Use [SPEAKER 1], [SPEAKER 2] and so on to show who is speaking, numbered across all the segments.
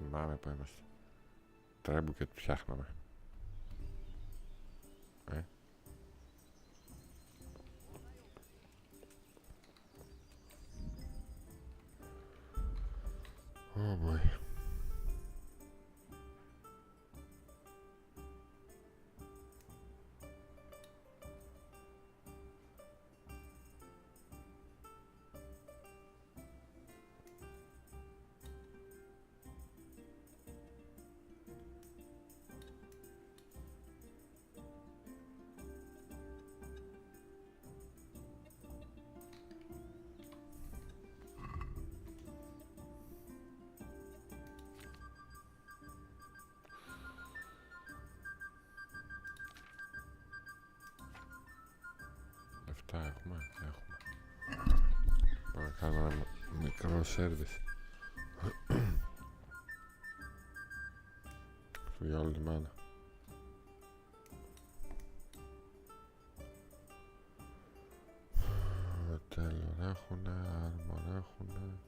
[SPEAKER 1] Θυμάμαι που είμαστε. Τρέμπου και το φτιάχναμε. Oh boy. Έχουμε. Πάμε να κάνουμε ένα μικρό σέρβις για όλη τη μάνα. Τέλος έχουνε, άρμορ έχουνε.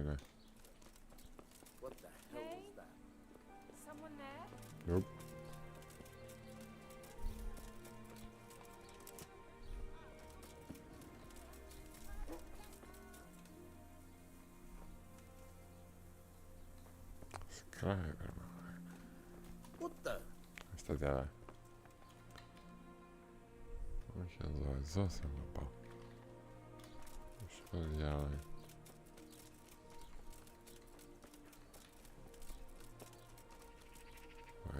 [SPEAKER 1] Ναι.
[SPEAKER 2] What the hell was that?
[SPEAKER 3] Someone there?
[SPEAKER 1] Nope. Subscribe.
[SPEAKER 2] What the?
[SPEAKER 1] Στα διάλα. Όχι εδώ θέλω να πάω. Στο διάλα.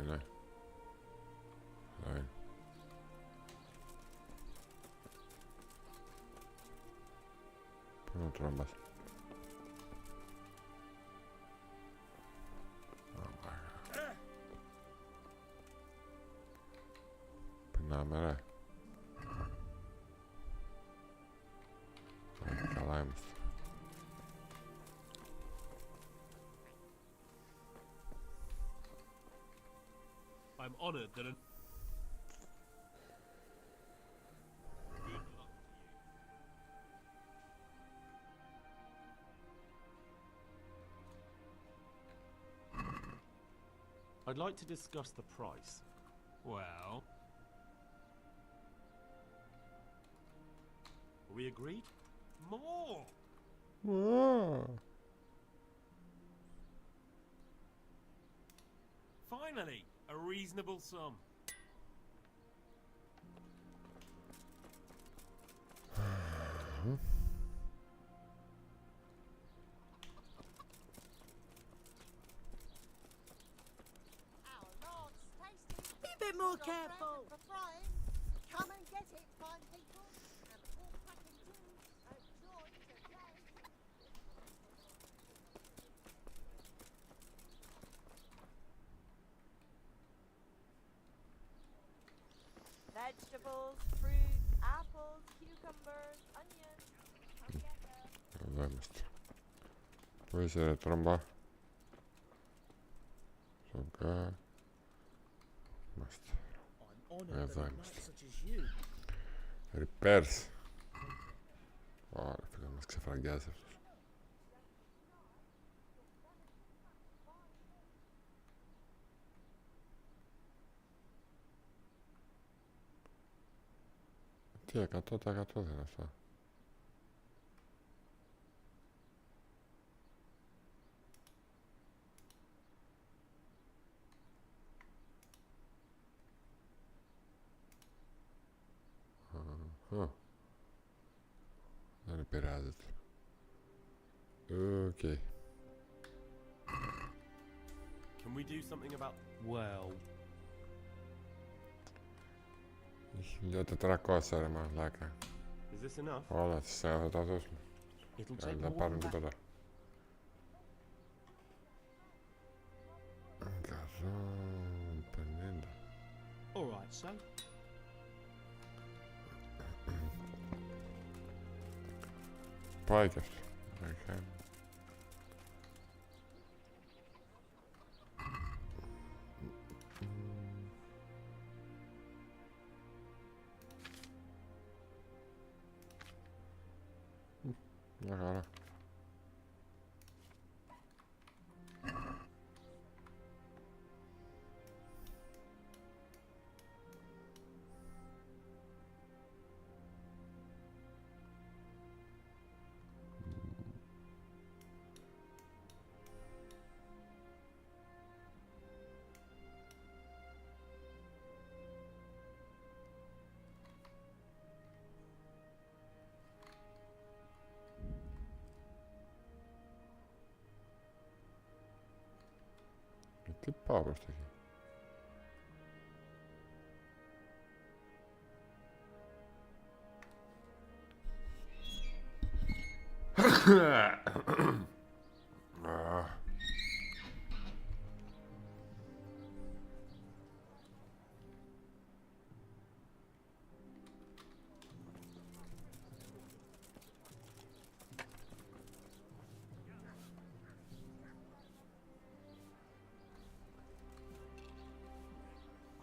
[SPEAKER 1] Ναι. Πού να τρώμπας. Περνάμε ρε. Καλά είμαστε.
[SPEAKER 4] I'm honored that I'd like to discuss the price. Well, we agreed? More! Finally, a reasonable sum.
[SPEAKER 5] Be a bit more careful. For frying. Come and get it, fine people. And all cracking too. Enjoy today.
[SPEAKER 3] Vegetables, fruit, apples, cucumbers, onions. Come get them.
[SPEAKER 1] Εδώ είμαστε. Πού είσαι ρε τρόμπα. Σοκά. Είμαστε. Εδώ είμαστε. Repairs. Ωραία φίλε, μας ξεφραγκιάζει αυτός. Τι 100% δεν είναι αυτά. Δεν επηρεάζεται. Οκ.
[SPEAKER 4] Can we do something about... Well...
[SPEAKER 1] 1400 ρε μαλάκα.
[SPEAKER 4] Is this enough?
[SPEAKER 1] Όλα τις θα τα δώσουμε.
[SPEAKER 4] It'll take
[SPEAKER 1] Δεν
[SPEAKER 4] more than
[SPEAKER 1] πάρουν
[SPEAKER 4] that.
[SPEAKER 1] τίποτα. 150.
[SPEAKER 4] All right, so
[SPEAKER 1] Πάει κι αυτό. Okay. Μια χαρά. Τι πάω προς τα εκεί.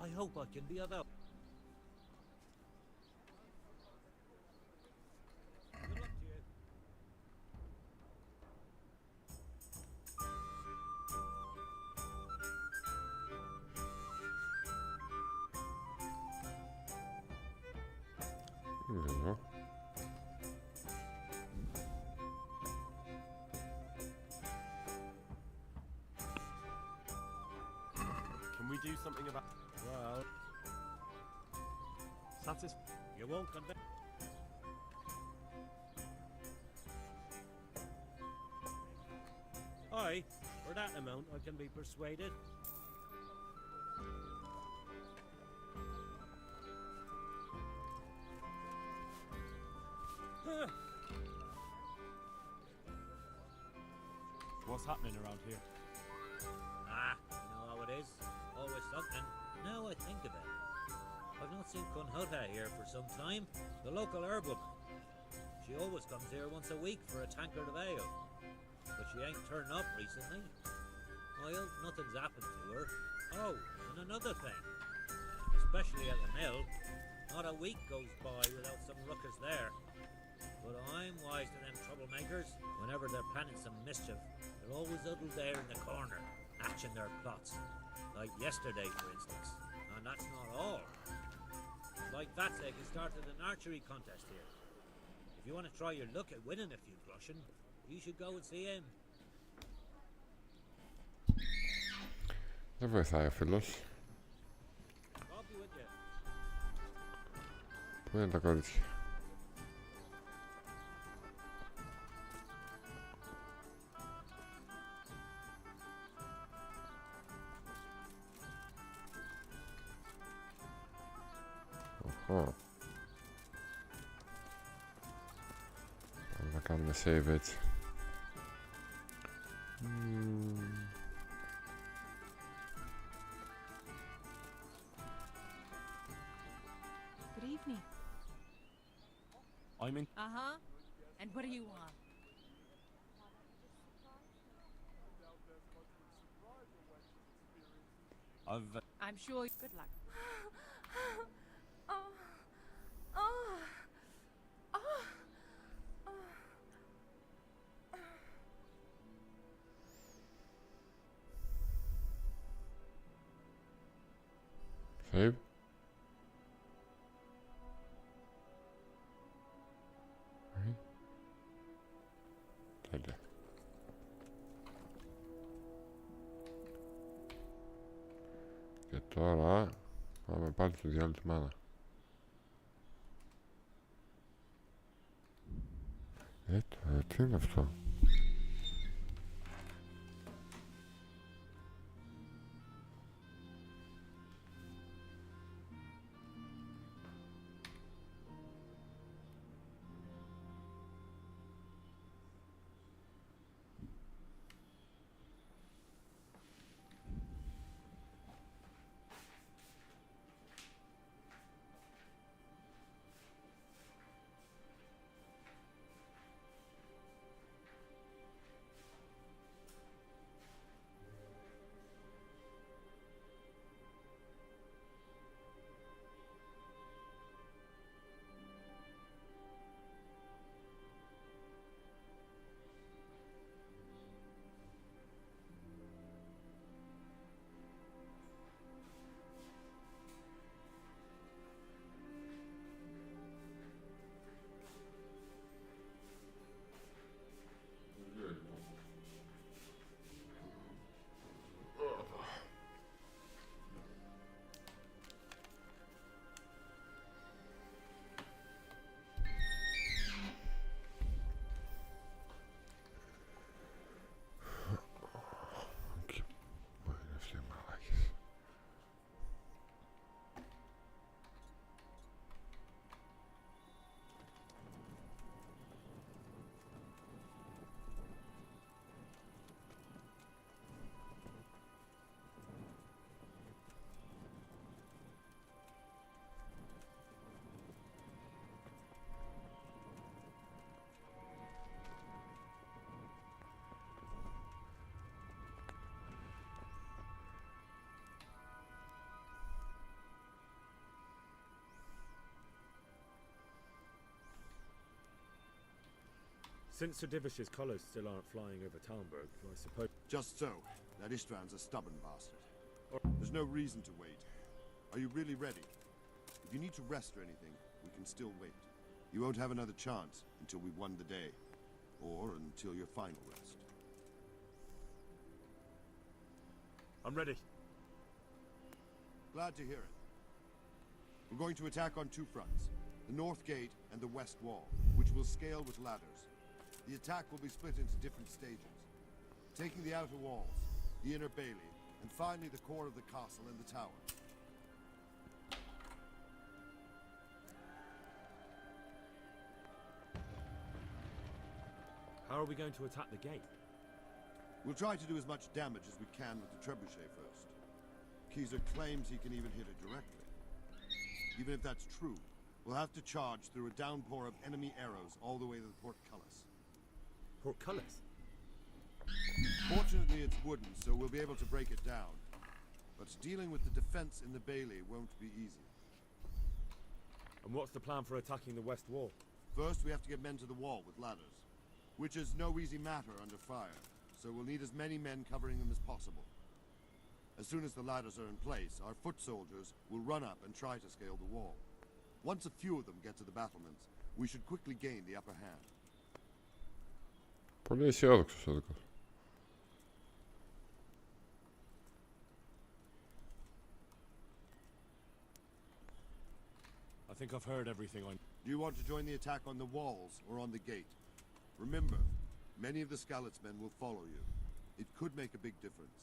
[SPEAKER 2] I hope I can be of help. Good luck to you.
[SPEAKER 1] Εδώ.
[SPEAKER 4] can we do something about
[SPEAKER 2] Well, you won't convince. Aye, for that amount I can be persuaded. Huh.
[SPEAKER 4] what's happening around here?
[SPEAKER 2] Ah, you know how it is. Always something. Now I think of it, I've not seen Kunhuta here for some time. The local herb woman. She always comes here once a week for a tankard of ale. But she ain't turned up recently. Well, nothing's happened to her. Oh, and another thing. Especially at the mill, not a week goes by without some ruckus there. But I'm wise to them troublemakers. Whenever they're planning some mischief, they're always huddled there in the corner, hatching their plots. Like yesterday, for instance. And that's not all. Like Vatsek has started an archery contest here. If you want to try your luck at winning a few groschen, you should go and see him.
[SPEAKER 1] Δεν βοηθάει ο φίλος.
[SPEAKER 2] I'll be with you.
[SPEAKER 1] Πού είναι τα κορίτσια. Οχο. Να κάνουμε save έτσι.
[SPEAKER 6] Good evening.
[SPEAKER 4] I'm in.
[SPEAKER 6] Uh-huh. And what do you want? I'm sure. Good luck.
[SPEAKER 3] Oh. Oh. Oh.
[SPEAKER 1] Save. Τέλεια. Και τώρα πάμε πάλι στο διάλειμμα τη μάνα. Τι είναι αυτό.
[SPEAKER 7] Since Sir Divish's colours still aren't flying over Talmberg, I suppose...
[SPEAKER 8] Just so. That Istvand's a stubborn bastard. There's no reason to wait. Are you really ready? If you need to rest or anything, we can still wait. You won't have another chance until we've won the day. Or until your final rest.
[SPEAKER 7] I'm ready.
[SPEAKER 8] Glad to hear it. We're going to attack on two fronts. The north gate and the west wall, which will scale with ladders. The attack will be split into different stages. Taking the outer walls, the inner bailey, and finally the core of the castle and the tower.
[SPEAKER 7] How are we going to attack the gate?
[SPEAKER 8] We'll try to do as much damage as we can with the trebuchet first. Keyser claims he can even hit it directly. Even if that's true, we'll have to charge through a downpour of enemy arrows all the way to the portcullis.
[SPEAKER 7] Portcullis?
[SPEAKER 8] Fortunately, it's wooden, so we'll be able to break it down. But dealing with the defense in the bailey won't be easy.
[SPEAKER 7] And what's the plan for attacking the west wall?
[SPEAKER 8] First, we have to get men to the wall with ladders, which is no easy matter under fire, so we'll need as many men covering them as possible. As soon as the ladders are in place, our foot soldiers will run up and try to scale the wall. Once a few of them get to the battlements, we should quickly gain the upper hand.
[SPEAKER 1] Πολύ αισιόδοξος ο δικός.
[SPEAKER 7] I think I've heard everything I...
[SPEAKER 8] Do you want to join the attack on the walls or on the gate? Remember, many of the Skalitz-men will follow you. It could make a big difference.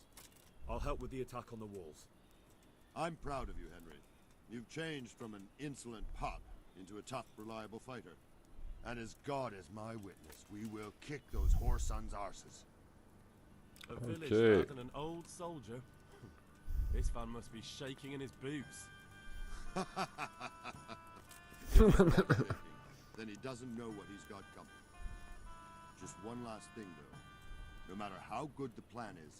[SPEAKER 7] I'll help with the attack on the walls.
[SPEAKER 8] I'm proud of you, Henry. You've changed from an insolent pup into a tough, reliable fighter. And as God is my witness, we will kick those whore sons' arses.
[SPEAKER 4] A village
[SPEAKER 1] Okay.
[SPEAKER 4] rather than an old soldier. This fan must be shaking in his boots.
[SPEAKER 8] Then he doesn't know what he's got coming. Just one last thing, though. No matter how good the plan is,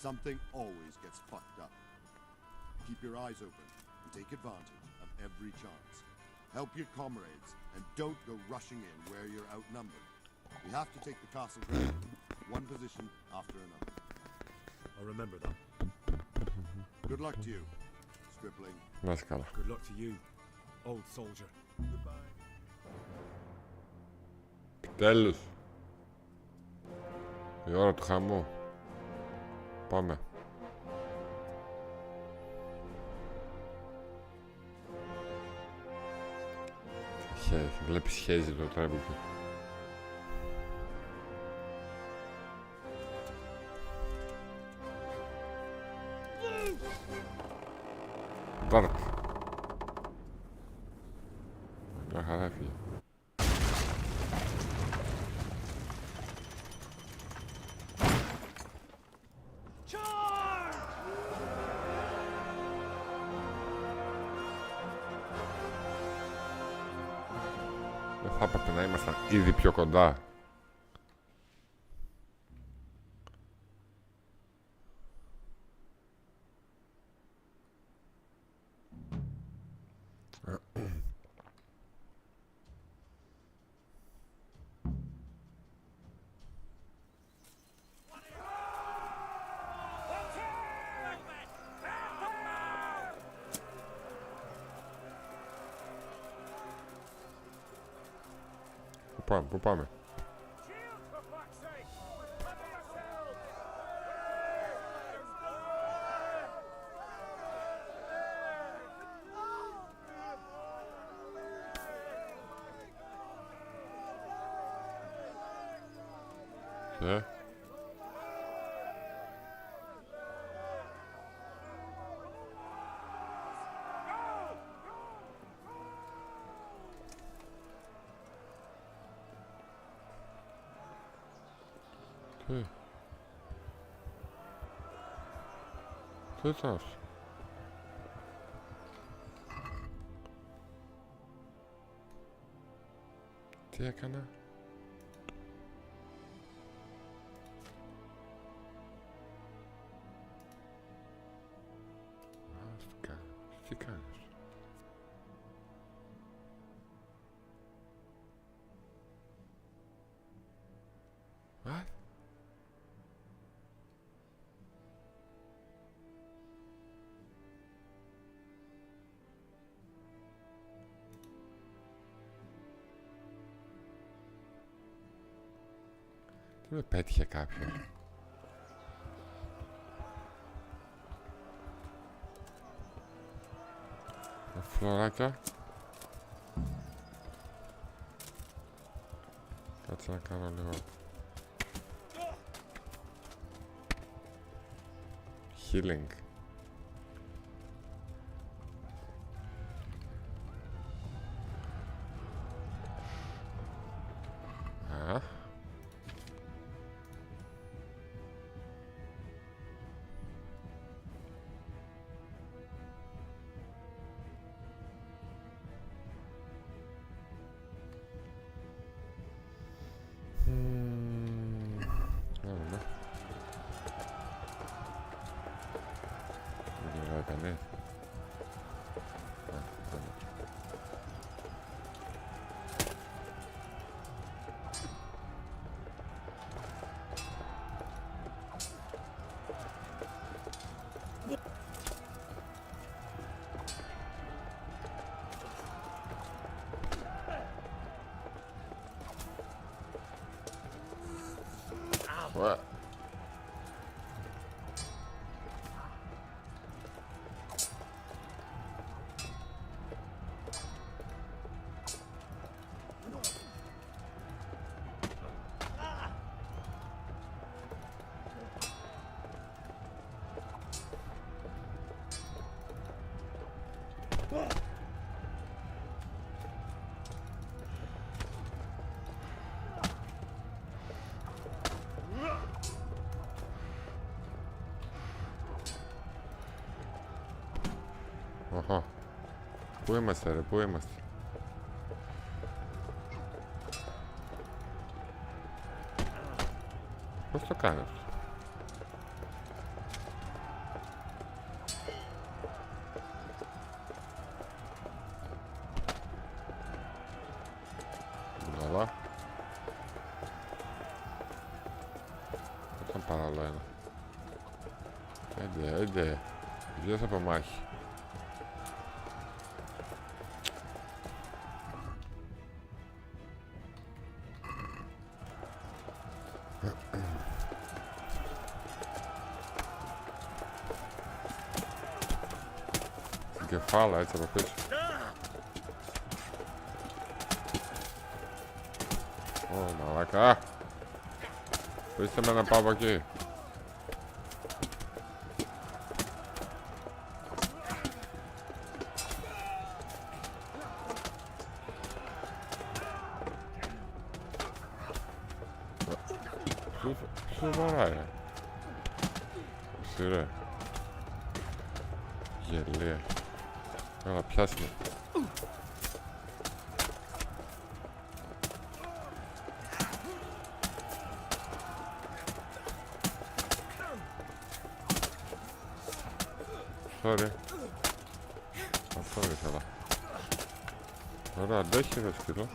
[SPEAKER 8] something always gets fucked up. Keep your eyes open and take advantage of every chance. Help your comrades and don't go rushing in where you're outnumbered. We have to take the castle ground, one position after another.
[SPEAKER 7] I'll remember that.
[SPEAKER 8] Good luck to you, stripling.
[SPEAKER 1] Να είσαι καλά.
[SPEAKER 7] Good luck to you, old soldier.
[SPEAKER 1] Τέλος. Η ώρα του χαμού. Πάμε. Βλέπεις χέζει το τρέμπλ του. Πάρτε. Μια χαρά έφυγε. Δεν θα έπρεπε να ήμασταν ήδη πιο κοντά. Πού πάμε. Τι ήταν αυτό. Τι έκανα. Τι κάνεις. Τι με πέτυχε κάποιος. Φλωράκια. Κάτσε να κάνω λίγο healing. Α. κανείς. What? Αχα. Πού είμαστε ρε, πού είμαστε? Πώς το κάνεις? Καλά. Ήταν παράλληλο ένα. Έντε. Βγες από μάχη. Κεφάλα έτσι από πίσω. Ω, μαλάκα. Πείστε με να πάω από εκεί. Σου βαράει. Εσύ ρε. Γελία. Έλα, πιάσε με. Sorry. Αυτό ήθελα. Ωραία, αντέχει ρε σκύλο.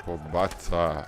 [SPEAKER 1] Πω, μπάτσα.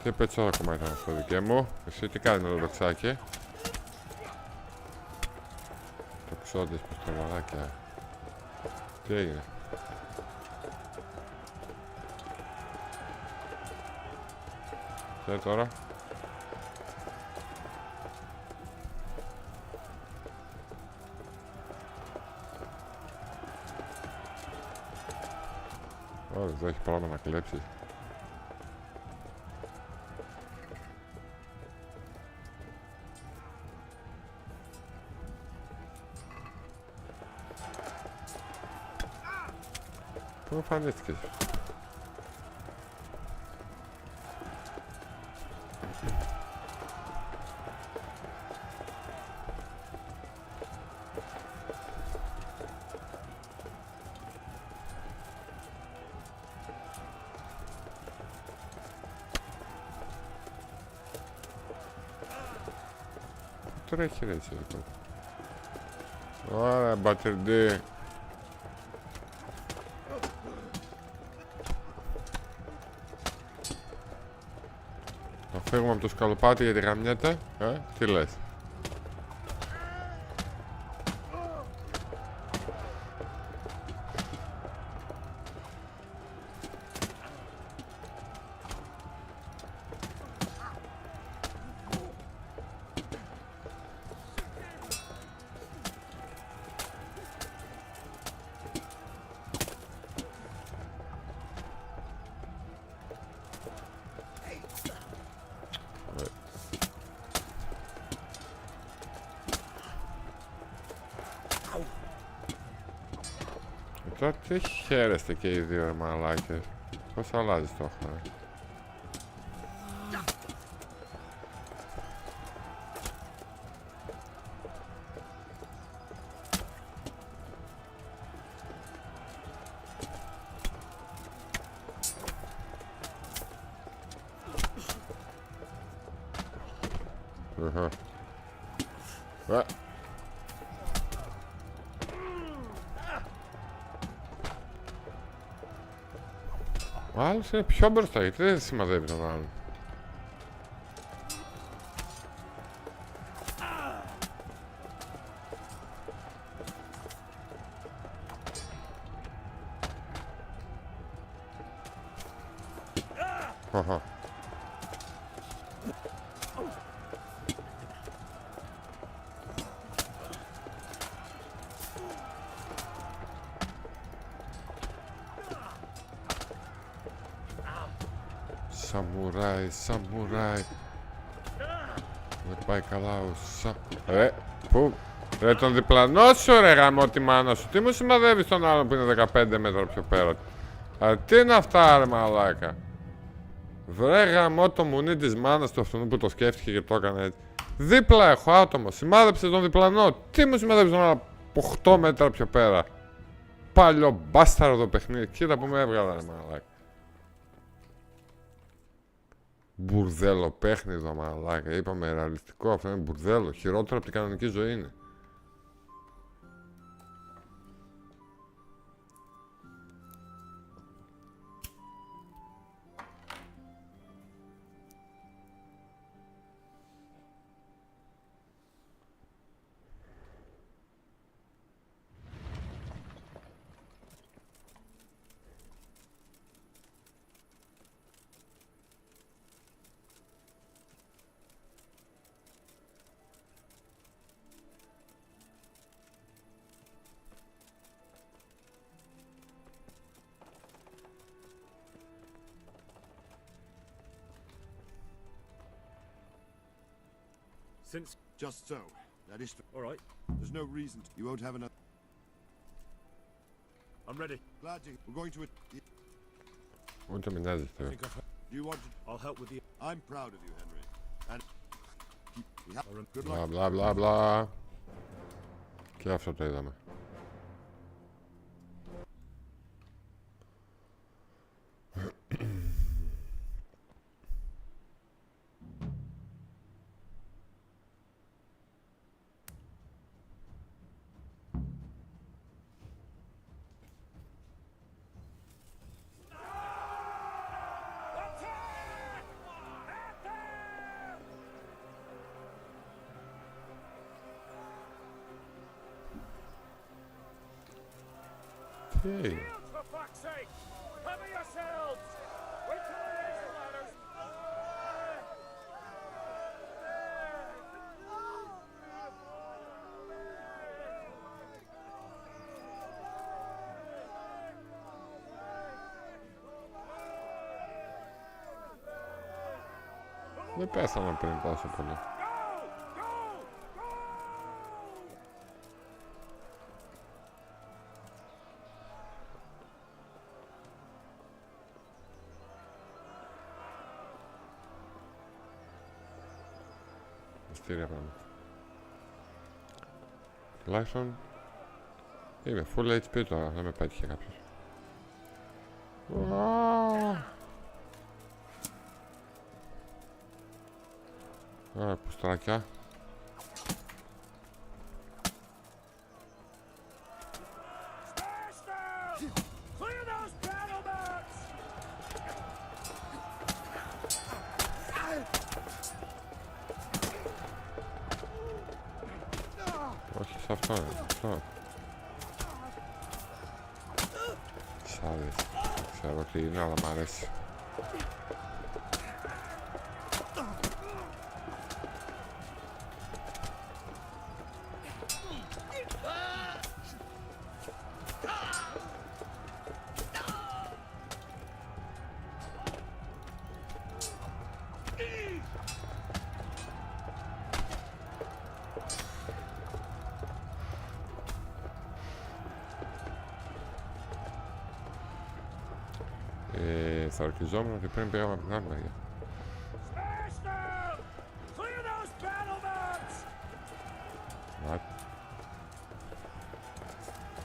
[SPEAKER 1] Τι πετσόδα κομμάτι ήταν αυτό δικαί μου. Εσύ τι κάνεις με το δοξάκι? σώντες πιστολαράκια. Τι έγινε? Και τώρα? Ωραία, εδώ έχει πράγμα να κλέψει. Πού εμφανίστηκες? Τρέχει ρε έτσι εδώ. Ωραία μπατερντή. Να φύγουμε από το σκαλοπάτι γιατί γαμιέται. Τι λες? Τώρα τι χαίρεστε και οι δύο μαλάκες. Πώς αλλάζεις το χώρο? Ο άλλος είναι πιο μπροστά, γιατί δεν σημαδεύει τον άλλον? Σαμουράι. Δεν πάει καλά ο Ρε, πού? Ρε τον διπλανό σου ρε γαμώ τη μάνα σου. Τι μου σημαδεύεις τον άλλον που είναι 15 μέτρα πιο πέρα? Τι είναι αυτά ρε μαλάκα? Βρε γαμώ το μουνί της μάνας του αυτού που το σκέφτηκε και το έκανε έτσι. Δίπλα έχω άτομο, σημάδεψε τον διπλανό. Τι μου σημαδεύεις τον άλλον από 8 μέτρα πιο πέρα? Παλιό μπάσταρο το παιχνίδι. Κοίτα που με έβγαλα ρε μαλάκα. Μπουρδέλο παιχνίδι μαλάκα. Είπαμε ρεαλιστικό, αυτό είναι μπουρδέλο. Χειρότερο από την κανονική ζωή είναι.
[SPEAKER 7] Since...
[SPEAKER 8] Just so. That is...
[SPEAKER 7] All right.
[SPEAKER 8] There's no reason you won't have enough...
[SPEAKER 7] I'm ready.
[SPEAKER 8] Glad to... We're going to...
[SPEAKER 1] Ούτε με νοιάζει τώρα.
[SPEAKER 8] Do you want to...
[SPEAKER 7] I'll help with the...
[SPEAKER 8] I'm proud of you, Henry. And... Good
[SPEAKER 1] Μπλα
[SPEAKER 8] luck.
[SPEAKER 1] μπλα μπλα μπλα. Και αυτό το είδαμε. Τι έγινε?
[SPEAKER 7] For fuck's sake! Cover yourselves! Wait till I raise the ladders!
[SPEAKER 1] Δεν πέσανα πριν τόσο πολύ. Μυστήρια πράγματα. Τουλάχιστον είμαι full HP τώρα, δεν με πέτυχε κάποιος. Πουστράκια.
[SPEAKER 7] Clear those battle mats!
[SPEAKER 1] Όχι σε αυτό, αυτό. Σάδες. Ξέρω τι είναι, αλλά μ' αρέσει. Θα ορκιζόμουν ότι πριν πήγαμε από την άλλη μεριά.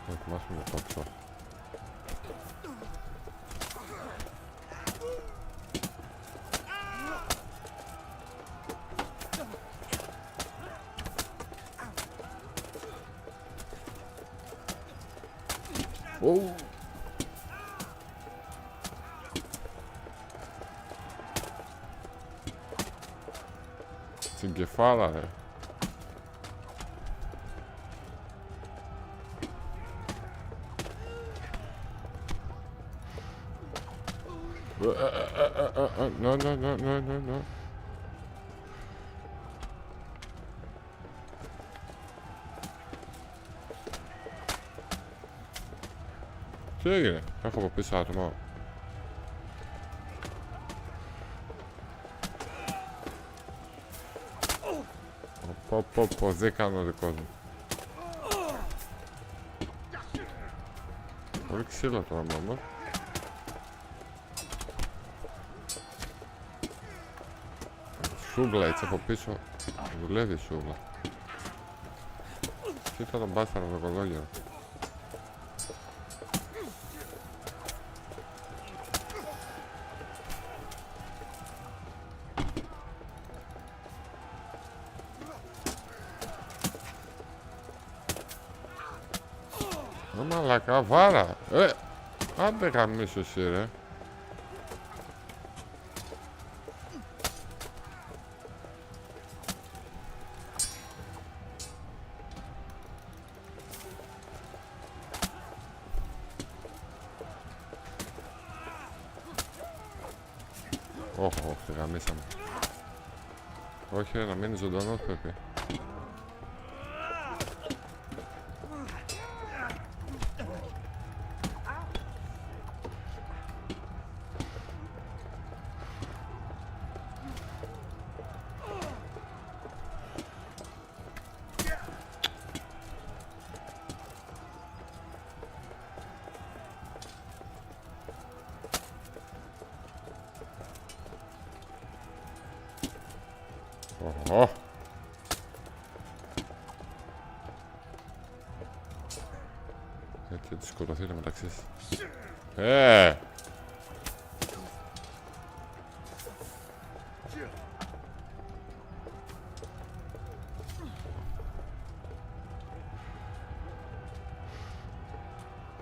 [SPEAKER 1] Να ετοιμάσουμε το τόξο. Στην κεφάλα, ρε. No. Τι έγινε, έχω από πίσω άτομο. Πω, δίκανο ο δικός μου. Πολύ ξύλο τώρα μόνο. Σούβλα έτσι από πίσω. Δουλεύει η σούβλα. Κοίτα τον μπάσταρο το κολόγερο. Μαλάκα, βάρα! Άντε γαμίσου εσύ, ρε. Όχι, τη γαμίσαμε. Όχι, να μείνει ζωντανός πρέπει. Έτσι σκοτωθείτε μεταξύ σας.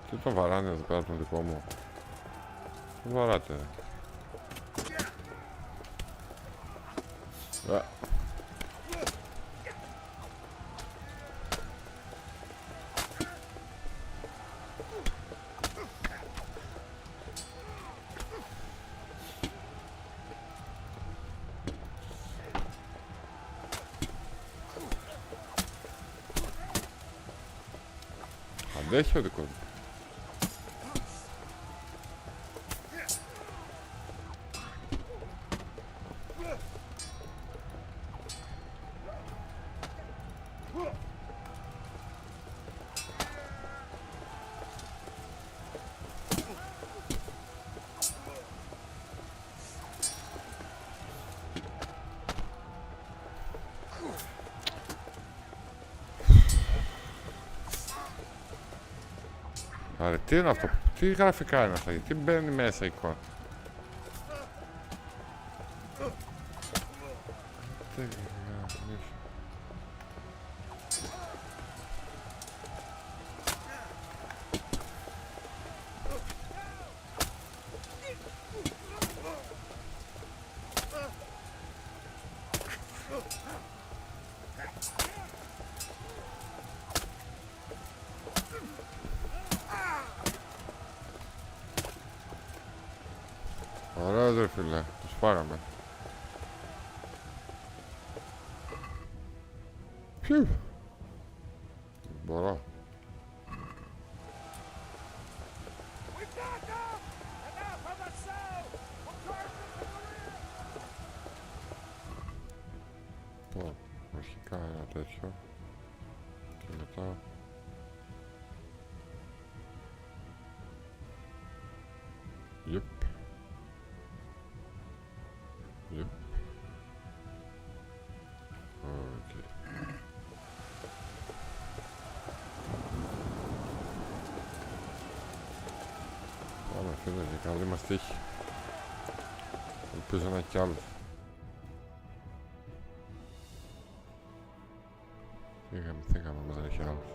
[SPEAKER 1] Τι τον βαράνε εδώ πέρα τον δικό μου. Τον βαράτε. Αντέχει ο δικός μου. Άρα, τι είναι αυτό, τι γραφικά είναι αυτά, γιατί μπαίνει μέσα η εικόνα. Ωραίος ρε φίλε, τους φάγαμε. Φιου. Μπορώ. Πω, αρχικά ένα τέτοιο. Και μετά... Yep. Yep. Okay. Πάμε φίλε, για καλή μας τύχη. Ελπίζω να έχει κι άλλους. Φύγαμε, όμως δεν έχει άλλους.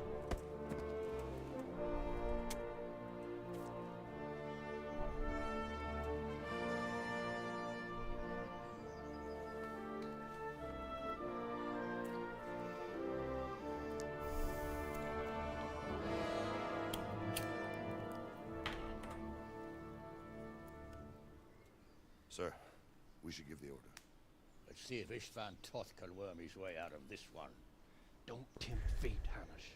[SPEAKER 8] Sir, we should give the order.
[SPEAKER 9] Let's see if Istvan Toth can worm his way out of this one. Don't tempt fate, Hamish.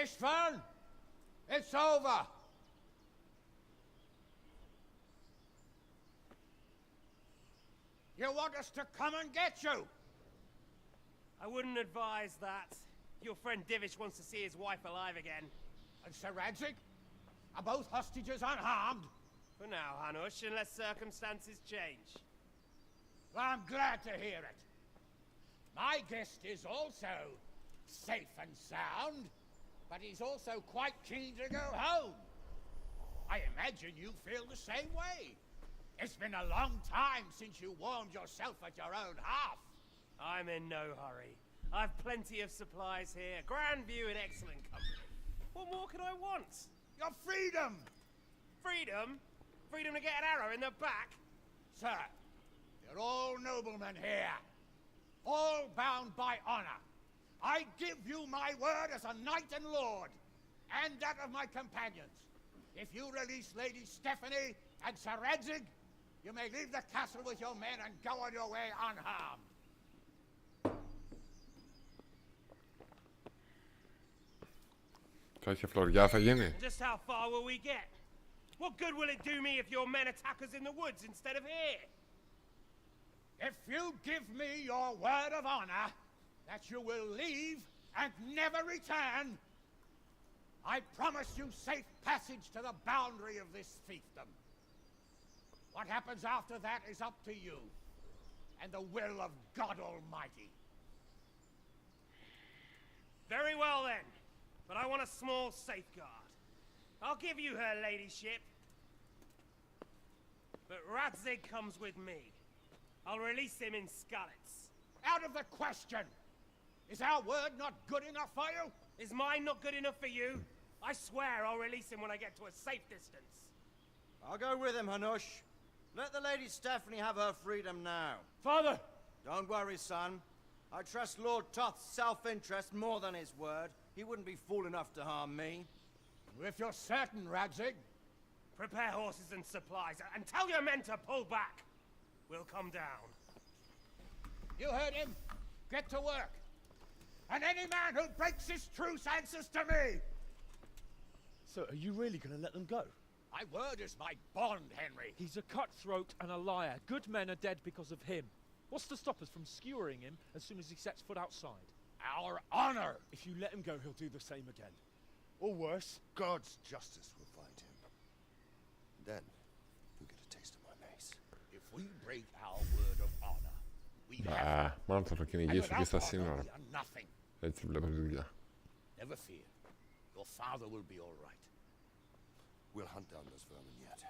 [SPEAKER 9] Istvan! It's over! You want us to come and get you?
[SPEAKER 7] I wouldn't advise that. Your friend Divish wants to see his wife alive again.
[SPEAKER 9] And Sir Radzik? Are both hostages unharmed?
[SPEAKER 7] For now, Hanush, unless circumstances change.
[SPEAKER 9] Well, I'm glad to hear it. My guest is also safe and sound, but he's also quite keen to go home. I imagine you feel the same way. It's been a long time since you warmed yourself at your own hearth.
[SPEAKER 7] I'm in no hurry. I've plenty of supplies here, grand view and excellent company. What more could I want?
[SPEAKER 9] Your freedom!
[SPEAKER 7] Freedom? Freedom to get an arrow in the back?
[SPEAKER 9] Sir, you're all noblemen here. All bound by honor. I give you my word as a knight and lord, and that of my companions. If you release Lady Stephanie and Sir Radzig, you may leave the castle with your men and go on your way unharmed.
[SPEAKER 1] Κάποια φλωριά θα γίνει.
[SPEAKER 7] Just how far will we get? What good will it do me if your men attack us in the woods instead of here?
[SPEAKER 9] If you give me your word of honor that you will leave and never return, I promise you safe passage to the boundary of this fiefdom. What happens after that is up to you and the will of God Almighty.
[SPEAKER 7] Very well then, but I want a small safeguard. I'll give you her ladyship. But Radzig comes with me. I'll release him in Skalitz.
[SPEAKER 9] Out of the question! Is our word not good enough for you?
[SPEAKER 7] Is mine not good enough for you? I swear I'll release him when I get to a safe distance.
[SPEAKER 10] I'll go with him, Hanush. Let the Lady Stephanie have her freedom now.
[SPEAKER 9] Father!
[SPEAKER 10] Don't worry, son. I trust Lord Toth's self-interest more than his word. He wouldn't be fool enough to harm me.
[SPEAKER 9] If you're certain, Radzig.
[SPEAKER 7] Prepare horses and supplies, and tell your men to pull back. We'll come down.
[SPEAKER 9] You heard him. Get to work. and any man who breaks this truce answers to me.
[SPEAKER 11] So, are you really going to let them go?
[SPEAKER 9] My word is my bond, Henry.
[SPEAKER 11] He's a cutthroat and a liar. Good men are dead because of him. What's to stop us from skewering him as soon as he sets foot outside?
[SPEAKER 9] Our honor.
[SPEAKER 11] If you let him go, he'll do the same again. Or worse.
[SPEAKER 8] God's justice will find him. Then, you'll get a taste of my mace.
[SPEAKER 9] If we break our word of honor, we have
[SPEAKER 1] Μάλλον θα το κυνηγήσω και στα σύνορα.
[SPEAKER 9] nothing.
[SPEAKER 1] Έτσι βλέπω τη δουλειά.
[SPEAKER 9] Never fear. Your father will be all right.
[SPEAKER 8] We'll hunt down those vermin yet.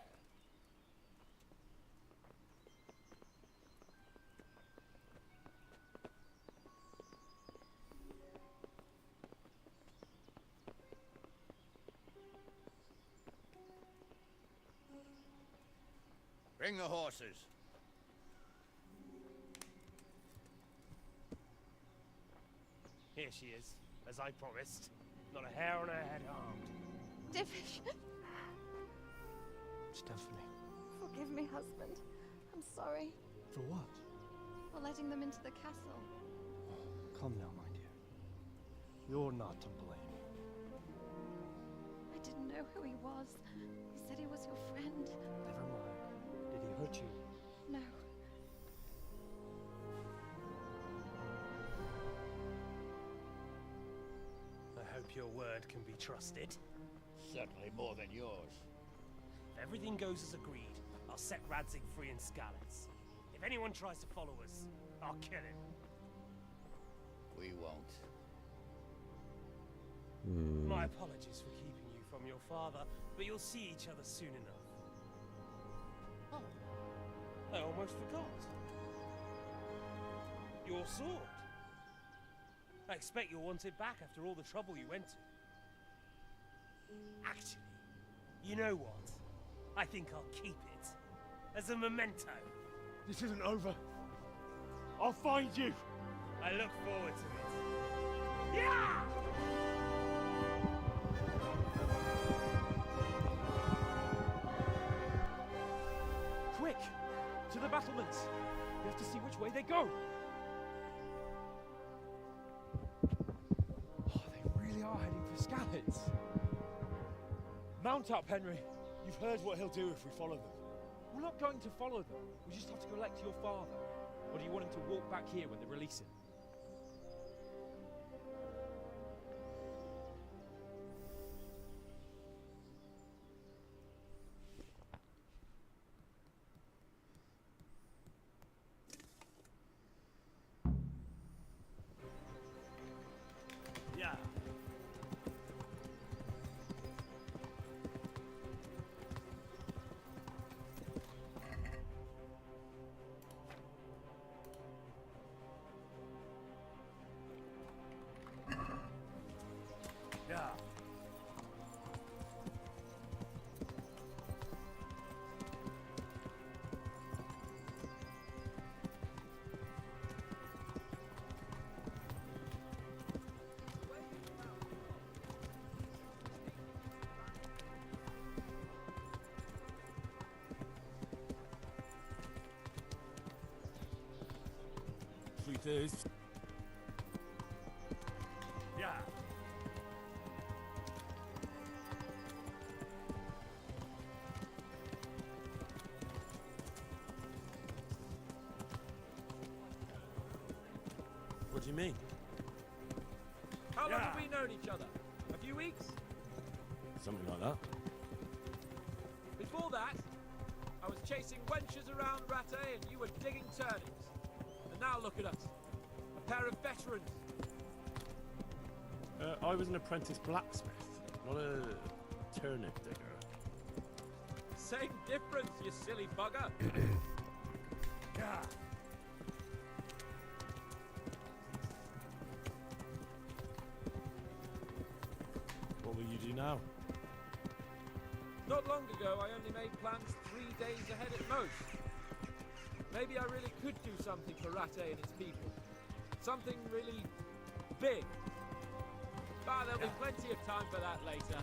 [SPEAKER 9] Bring the horses.
[SPEAKER 7] Here she is, as I promised. Not a hair on her head harmed.
[SPEAKER 3] Divish.
[SPEAKER 11] Stephanie.
[SPEAKER 3] Forgive me, husband. I'm sorry
[SPEAKER 11] For what?
[SPEAKER 3] for letting them into the castle.
[SPEAKER 11] Come now, my dear. You're not to blame.
[SPEAKER 3] I didn't know who he was. He said he was your friend.
[SPEAKER 11] Never mind. Did he hurt you?
[SPEAKER 3] No.
[SPEAKER 7] I hope your word can be trusted.
[SPEAKER 9] Certainly more than yours.
[SPEAKER 7] If everything goes as agreed, I'll set Radzig free in Skalitz. If anyone tries to follow us, I'll kill him.
[SPEAKER 9] We won't.
[SPEAKER 7] My apologies for keeping you from your father, but you'll see each other soon enough. Oh, I almost forgot. Your sword. I expect you'll want it back after all the trouble you went to. Actually, you know what? I think I'll keep it. As a memento.
[SPEAKER 11] This isn't over. I'll find you.
[SPEAKER 7] I look forward to it. Yeah!
[SPEAKER 11] Quick! To the battlements! We have to see which way they go! Oh, they really are heading for Skalitz. Mount up, Henry. You've heard what he'll do if we follow them. We're not going to follow them. We just have to collect your father. Or do you want him to walk back here when they release him?
[SPEAKER 7] Yeah. Yeah.
[SPEAKER 4] Truth is,
[SPEAKER 7] Yeah.
[SPEAKER 4] what do you mean?
[SPEAKER 11] How long
[SPEAKER 7] Yeah.
[SPEAKER 11] have we known each other? A few weeks?
[SPEAKER 4] Something like that.
[SPEAKER 11] Before that, I was chasing wenches around Rattay and you were digging turnings. And now look at us. A pair of veterans.
[SPEAKER 4] I was an apprentice blacksmith, not a turnip digger.
[SPEAKER 11] Same difference, you silly bugger.
[SPEAKER 7] Yeah.
[SPEAKER 4] What will you do now?
[SPEAKER 11] Not long ago, I only made plans 3 days ahead at most. Maybe I really could do something for Rattay and its people. Something really big. But there'll be plenty of time for that later.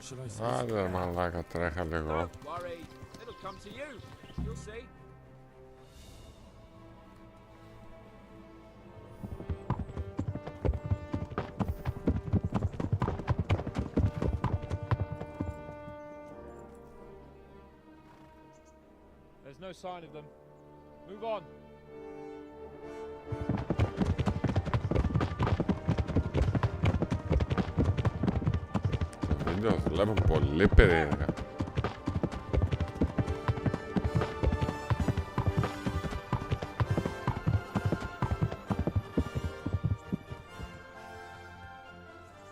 [SPEAKER 4] should I say?
[SPEAKER 1] Άντε μαλάκα, τρέχα λίγο.
[SPEAKER 11] Don't worry, it'll come to you. You'll see. There's no sign of them. Move on.
[SPEAKER 1] Το βίντεο δουλεύουν πολύ περίεργα.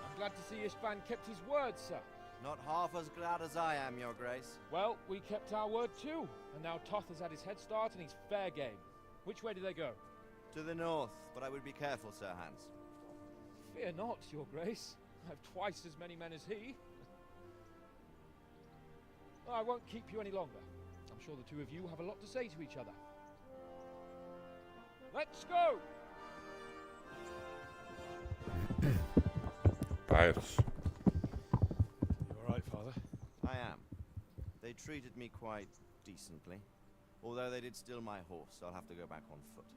[SPEAKER 11] I'm glad to see Ishvan kept his word, sir.
[SPEAKER 10] Not half as glad as I am, Your Grace.
[SPEAKER 11] Well, we kept our word too. And now Toth has had his head start and he's fair game. Which way do they go?
[SPEAKER 10] To the north, but I would be careful, Sir Hans.
[SPEAKER 11] Fear not, Your Grace. I have twice as many men as he. I won't keep you any longer. I'm sure the two of you have a lot to say to each other. Let's go!
[SPEAKER 1] Παΐρος.
[SPEAKER 4] You alright, Father?
[SPEAKER 10] I am. They treated me quite decently. Although they did steal my horse, I'll have to go back on foot.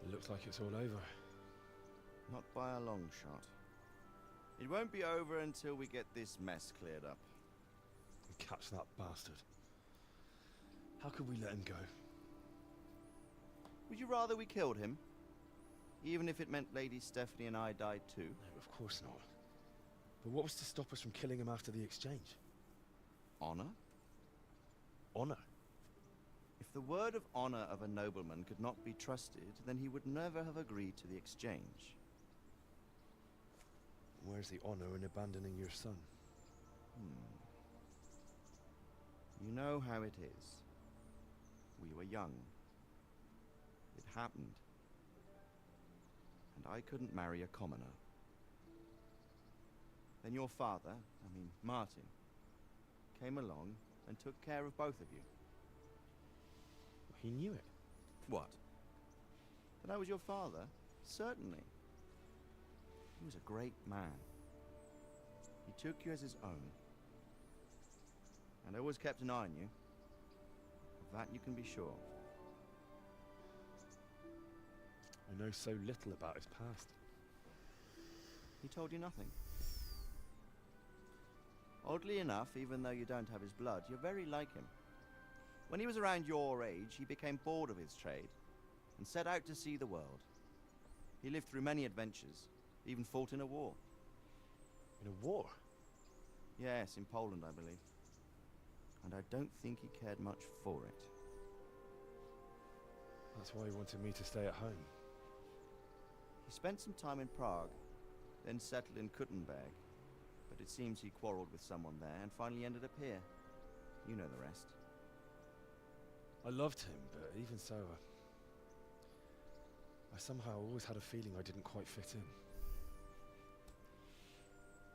[SPEAKER 4] It looks like it's all over.
[SPEAKER 10] Not by a long shot. It won't be over until we get this mess cleared up.
[SPEAKER 4] Catch that bastard. How could we let him go?
[SPEAKER 10] Would you rather we killed him? Even if it meant Lady Stephanie and I died too?
[SPEAKER 4] No, of course not. But what was to stop us from killing him after the exchange?
[SPEAKER 10] Honor?
[SPEAKER 4] Honor?
[SPEAKER 10] If the word of honor of a nobleman could not be trusted, then he would never have agreed to the exchange.
[SPEAKER 4] Where's the honor in abandoning your son?
[SPEAKER 10] You know how it is. We were young. It happened. And I couldn't marry a commoner. Then your father, Martin, came along and took care of both of you.
[SPEAKER 4] He knew it.
[SPEAKER 10] What? That I was your father? Certainly. He was a great man. He took you as his own. And always kept an eye on you. Of that you can be sure.
[SPEAKER 4] I know so little about his past.
[SPEAKER 10] He told you nothing. Oddly enough, even though you don't have his blood, you're very like him. When he was around your age, he became bored of his trade and set out to see the world. He lived through many adventures, even fought in a war.
[SPEAKER 4] In a war?
[SPEAKER 10] Yes, in Poland, I believe. And I don't think he cared much for it.
[SPEAKER 4] That's why he wanted me to stay at home.
[SPEAKER 10] He spent some time in Prague, then settled in Kuttenberg. But it seems he quarreled with someone there and finally ended up here. You know the rest.
[SPEAKER 4] I loved him, but even so, I somehow always had a feeling I didn't quite fit in.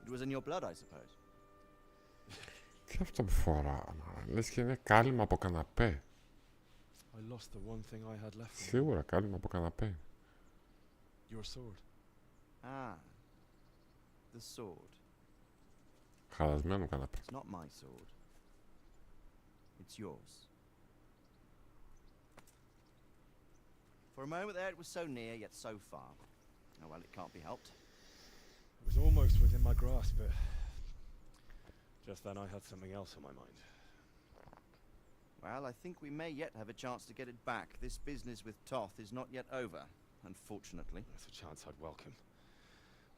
[SPEAKER 10] It was in your blood, I suppose.
[SPEAKER 1] Τι αυτό που φορά, λες και είναι κάλυμα από καναπέ.
[SPEAKER 4] I lost the one thing I had left.
[SPEAKER 1] Σίγουρα κάλυμα από καναπέ.
[SPEAKER 4] Your sword.
[SPEAKER 10] Ah, the sword.
[SPEAKER 1] Χαλασμένο καναπέ.
[SPEAKER 10] It's not my sword. It's yours. For a moment there, it was so near, yet so far. Oh well, it can't be helped.
[SPEAKER 4] It was almost within my grasp, but just then I had something else on my mind.
[SPEAKER 10] Well, I think we may yet have a chance to get it back. This business with Toth is not yet over, unfortunately.
[SPEAKER 4] That's a chance I'd welcome.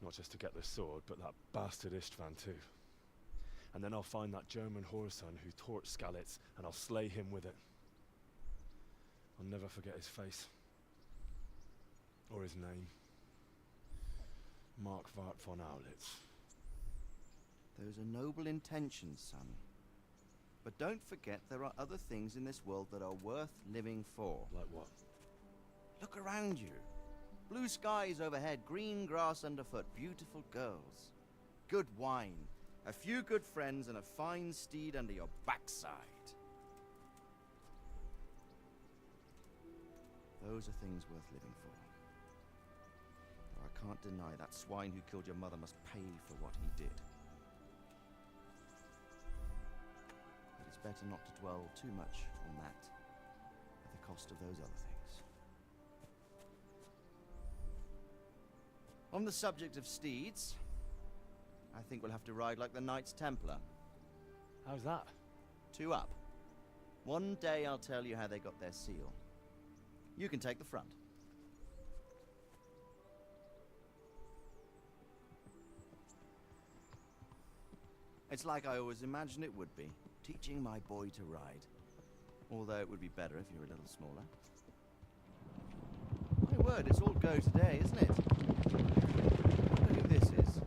[SPEAKER 4] Not just to get the sword, but that bastard Istvan too. And then I'll find that German whoreson who torched Skalitz, and I'll slay him with it. I'll never forget his face. Or his name. Mark Vart von Aulitz.
[SPEAKER 10] Those are noble intentions, son. But don't forget there are other things in this world that are worth living for.
[SPEAKER 4] Like what?
[SPEAKER 10] Look around you. Blue skies overhead, green grass underfoot, beautiful girls. Good wine, a few good friends, and a fine steed under your backside. Those are things worth living for. Though I can't deny that swine who killed your mother must pay for what he did. But it's better not to dwell too much on that at the cost of those other things. On the subject of steeds, I think we'll have to ride like the Knights Templar.
[SPEAKER 4] How's that?
[SPEAKER 10] 2 up. One day I'll tell you how they got their seal. You can take the front. It's like I always imagined it would be, teaching my boy to ride. Although it would be better if you were a little smaller. My word, it's all go today, isn't it? I wonder who this is.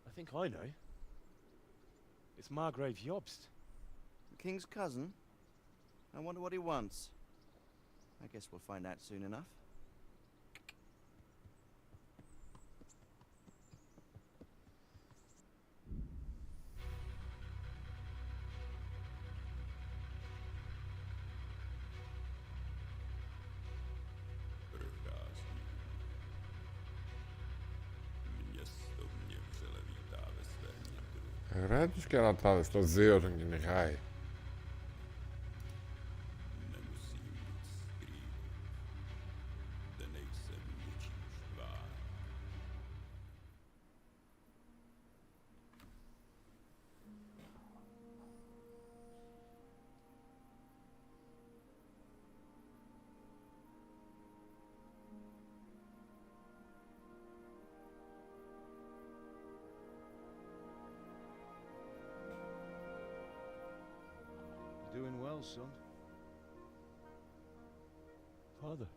[SPEAKER 4] I think I know. It's Margrave Jobst.
[SPEAKER 10] The king's cousin? I wonder what he wants. I guess we'll find out soon enough.
[SPEAKER 1] Ρε τους κερατάδες, το 2 τον κυνηγάει.
[SPEAKER 12] Doing well, son.
[SPEAKER 4] Father.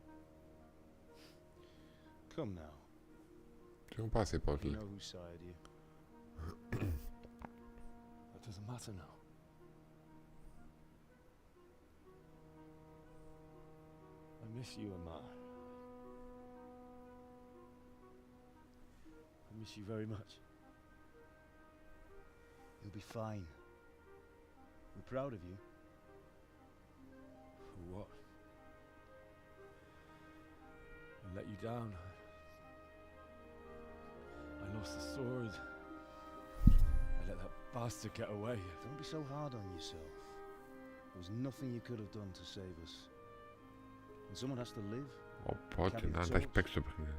[SPEAKER 12] Come now.
[SPEAKER 1] Τι μου πάθει η
[SPEAKER 12] You
[SPEAKER 1] Πόλλη.
[SPEAKER 12] know who sired you.
[SPEAKER 4] That doesn't matter now. I miss you, Amma. I miss you very much.
[SPEAKER 12] You'll be fine. We're proud of you.
[SPEAKER 4] For what? I let you down. I lost the sword. I let that bastard get away.
[SPEAKER 12] Don't be so hard on yourself. There was nothing you could have done to save us. And someone has to live.
[SPEAKER 1] Οπότε να τα έχει παίξει το παιχνίδι.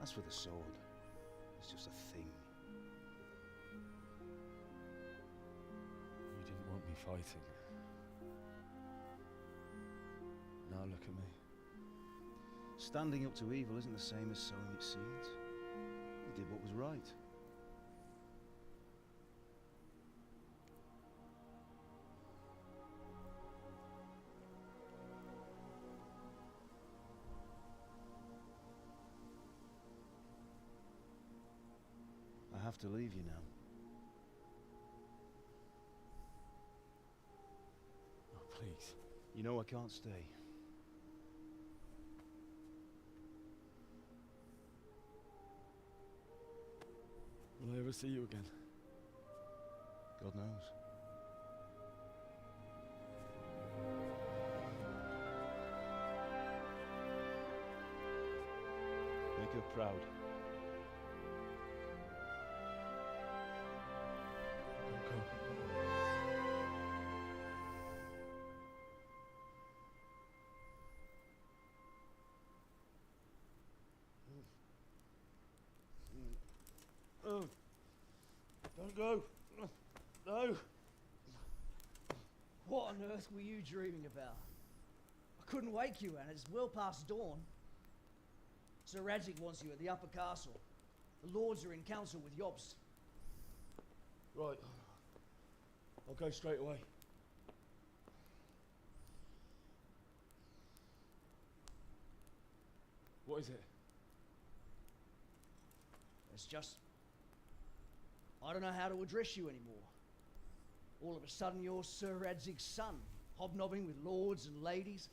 [SPEAKER 12] As for the sword, it's just a thing.
[SPEAKER 4] You didn't want me fighting.
[SPEAKER 12] Now look at me. Standing up to evil isn't the same as sowing its seeds. You did what was right. I have to leave you now.
[SPEAKER 4] Oh, please.
[SPEAKER 12] You know I can't stay.
[SPEAKER 4] Will I ever see you again?
[SPEAKER 12] God knows. Make her proud.
[SPEAKER 4] Don't go.
[SPEAKER 12] Oh, don't go. No.
[SPEAKER 13] What on earth were you dreaming about? I couldn't wake you, and it's well past dawn. Sir Radzik wants you at the upper castle. The lords are in council with Jobst.
[SPEAKER 4] Right. I'll go straight away. What is it?
[SPEAKER 13] It's just... I don't know how to address you anymore. All of a sudden you're Sir Radzig's son, hobnobbing with lords and ladies.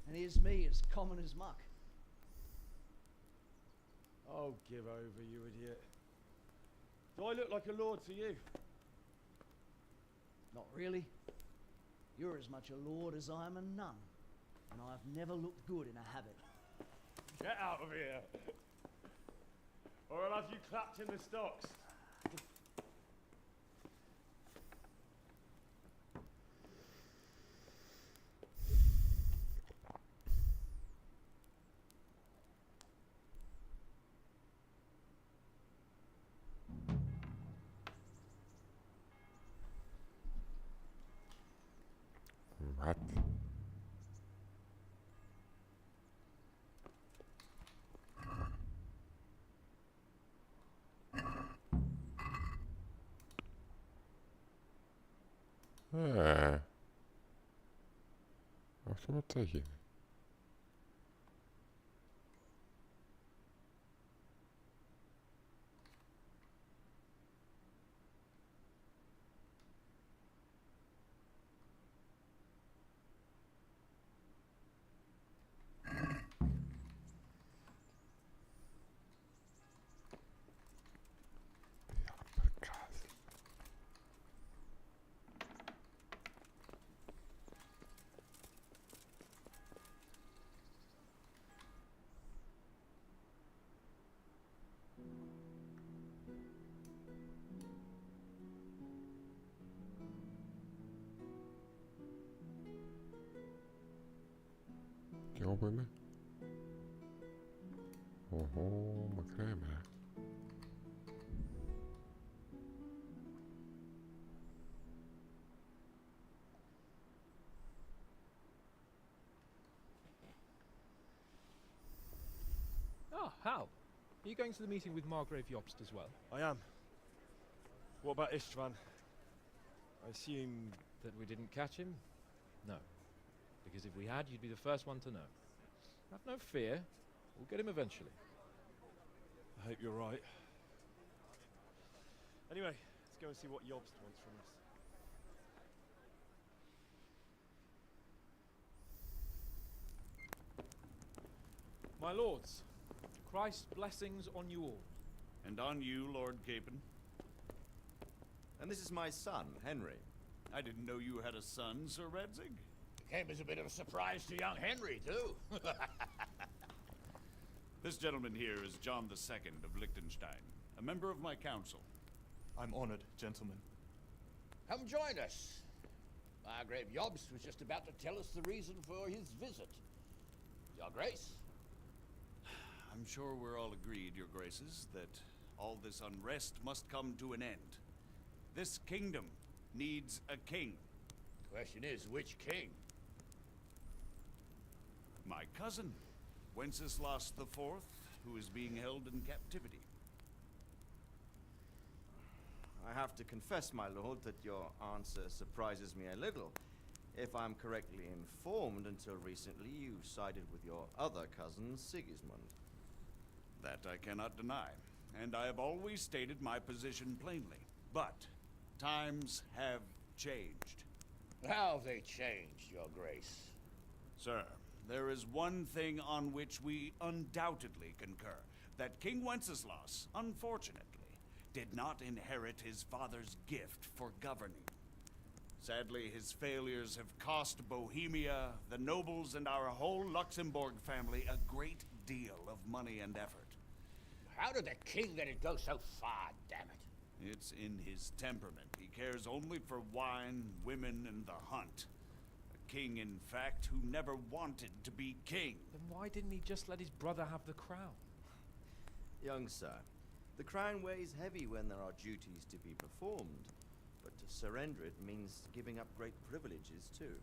[SPEAKER 13] And here's me, as common as muck.
[SPEAKER 4] Oh, give over, you idiot. Do I look like a lord to you?
[SPEAKER 13] Not really. You're as much a lord as I am a nun. and I've never looked good in a habit.
[SPEAKER 4] Get out of here! Or I'll have you clapped in the stocks.
[SPEAKER 1] What? Αυτό μετά έγινε. Και εγώ που είμαι. Οχο, μακριά είμαι.
[SPEAKER 11] Ah, Hal. Are you going to the meeting with Margrave Jobst as well?
[SPEAKER 4] I am. What about Istvan? I assume...
[SPEAKER 11] That we didn't catch him? No. Because if we had, you'd be the first one to know. Have no fear. We'll get him eventually.
[SPEAKER 4] I hope you're right. Anyway, let's go and see what Jobst wants from us.
[SPEAKER 11] My lords, Christ's blessings on you all.
[SPEAKER 14] And on you, Lord Capon.
[SPEAKER 10] And this is my son, Henry.
[SPEAKER 14] I didn't know you had a son, Sir Radzig.
[SPEAKER 9] Came as a bit of a surprise to young Henry, too.
[SPEAKER 14] This gentleman here is John II of Liechtenstein, a member of my council.
[SPEAKER 15] I'm honored, gentlemen.
[SPEAKER 9] Come join us. Margrave Jobst was just about to tell us the reason for his visit. Your Grace?
[SPEAKER 14] I'm sure we're all agreed, Your Graces, that all this unrest must come to an end. This kingdom needs a king.
[SPEAKER 9] Question is, which king?
[SPEAKER 14] My cousin, Wenceslas IV, who is being held in captivity.
[SPEAKER 10] I have to confess, my lord, that your answer surprises me a little. If I'm correctly informed, until recently you sided with your other cousin, Sigismund.
[SPEAKER 14] That I cannot deny, and I have always stated my position plainly. But times have changed.
[SPEAKER 9] How have they changed, Your Grace?
[SPEAKER 14] Sir, there is one thing on which we undoubtedly concur. That King Wenceslas, unfortunately, did not inherit his father's gift for governing. Sadly, his failures have cost Bohemia, the nobles, and our whole Luxembourg family a great deal of money and effort.
[SPEAKER 9] How did the king let it go so far, damn it?
[SPEAKER 14] It's in his temperament. He cares only for wine, women, and the hunt. A king, in fact, who never wanted to be king.
[SPEAKER 11] Then why didn't he just let his brother have the crown?
[SPEAKER 10] Young sir, the crown weighs heavy when there are duties to be performed, but to surrender it means giving up great privileges too.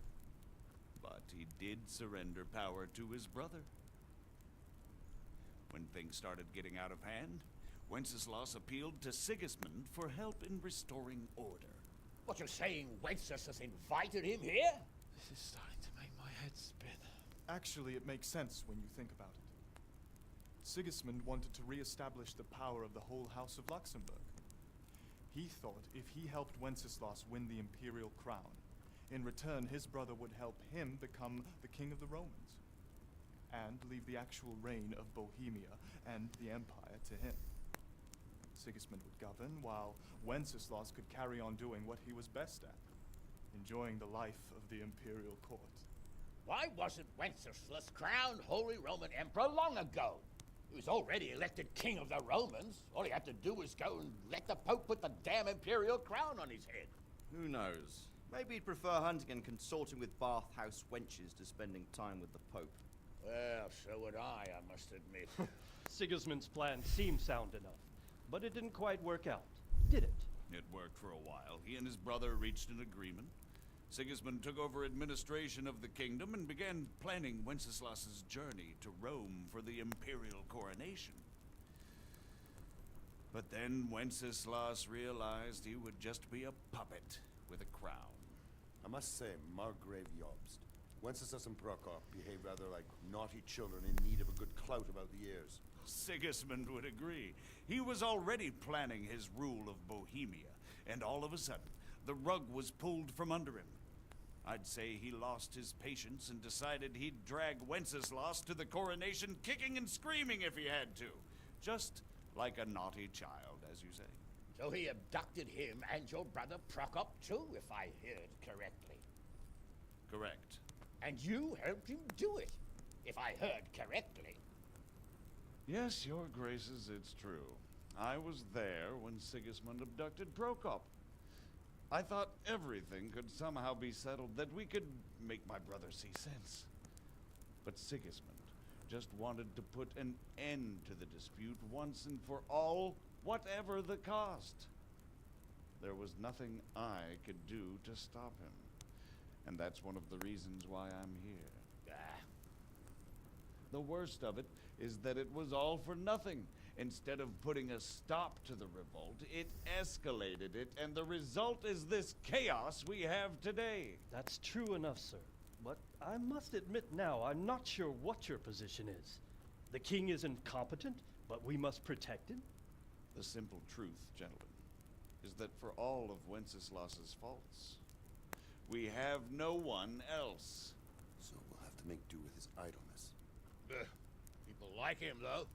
[SPEAKER 14] But he did surrender power to his brother. When things started getting out of hand, Wenceslas appealed to Sigismund for help in restoring order.
[SPEAKER 9] What, you're saying Wenceslas invited him here?
[SPEAKER 11] This is starting to make my head spin.
[SPEAKER 15] Actually, it makes sense when you think about it. Sigismund wanted to re-establish the power of the whole House of Luxembourg. He thought if he helped Wenceslas win the imperial crown, in return his brother would help him become the king of the Romans, and leave the actual reign of Bohemia and the empire to him. Sigismund would govern, while Wenceslas could carry on doing what he was best at, enjoying the life of the imperial court.
[SPEAKER 9] Why wasn't Wenceslas crowned Holy Roman Emperor long ago? He was already elected King of the Romans. All he had to do was go and let the Pope put the damn imperial crown on his head.
[SPEAKER 10] Who knows? Maybe he'd prefer hunting and consorting with bathhouse wenches to spending time with the Pope.
[SPEAKER 9] Well, so would I must admit.
[SPEAKER 16] Sigismund's plan seemed sound enough, but it didn't quite work out, did it?
[SPEAKER 14] It worked for a while. He and his brother reached an agreement. Sigismund took over administration of the kingdom and began planning Wenceslas's journey to Rome for the imperial coronation. But then Wenceslas realized he would just be a puppet with a crown.
[SPEAKER 8] I must say, Margrave Jobst, Wenceslas and Prokop behave rather like naughty children in need of a good clout about the ears.
[SPEAKER 14] Sigismund would agree. He was already planning his rule of Bohemia, and all of a sudden, the rug was pulled from under him. I'd say he lost his patience and decided he'd drag Wenceslas to the coronation kicking and screaming if he had to. Just like a naughty child, as you say.
[SPEAKER 9] So he abducted him and your brother Prokop too, if I heard correctly.
[SPEAKER 14] Correct.
[SPEAKER 9] And you helped him do it, if I heard correctly.
[SPEAKER 14] Yes, your graces, it's true. I was there when Sigismund abducted Prokop. I thought everything could somehow be settled, that we could make my brother see sense. But Sigismund just wanted to put an end to the dispute once and for all, whatever the cost. There was nothing I could do to stop him. And that's one of the reasons why I'm here. The worst of it is that it was all for nothing. Instead of putting a stop to the revolt, it escalated it, and the result is this chaos we have today.
[SPEAKER 16] That's true enough, sir. But I must admit now, I'm not sure what your position is. The king is incompetent, but we must protect him?
[SPEAKER 14] The simple truth, gentlemen, is that for all of Wenceslas's faults, we have no one else.
[SPEAKER 8] So we'll have to make do with his idleness.
[SPEAKER 9] People like him, though.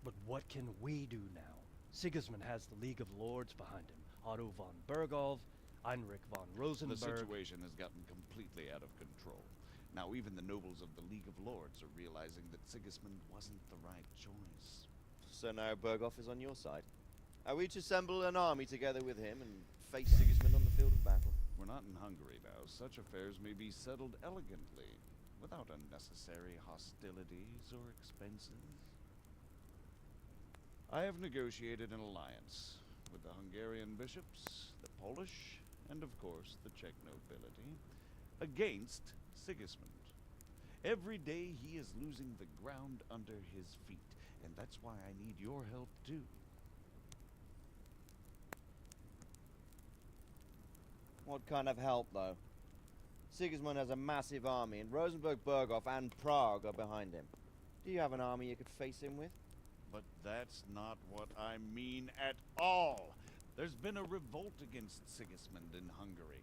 [SPEAKER 16] But what can we do now? Sigismund has the League of Lords behind him. Otto von Bergholf, Heinrich von Rosenberg.
[SPEAKER 14] The situation has gotten completely out of control. Now even the nobles of the League of Lords are realizing that Sigismund wasn't the right choice.
[SPEAKER 10] So now Bergholf is on your side. Are we to assemble an army together with him and face Sigismund on the field of battle?
[SPEAKER 14] We're not in Hungary now. Such affairs may be settled elegantly, without unnecessary hostilities or expenses. I have negotiated an alliance with the Hungarian bishops, the Polish, and of course the Czech nobility, against Sigismund. Every day he is losing the ground under his feet, and that's why I need your help too.
[SPEAKER 10] What kind of help, though? Sigismund has a massive army, and Rosenberg, Berghof, and Prague are behind him. Do you have an army you could face him with?
[SPEAKER 14] But that's not what I mean at all. There's been a revolt against Sigismund in Hungary,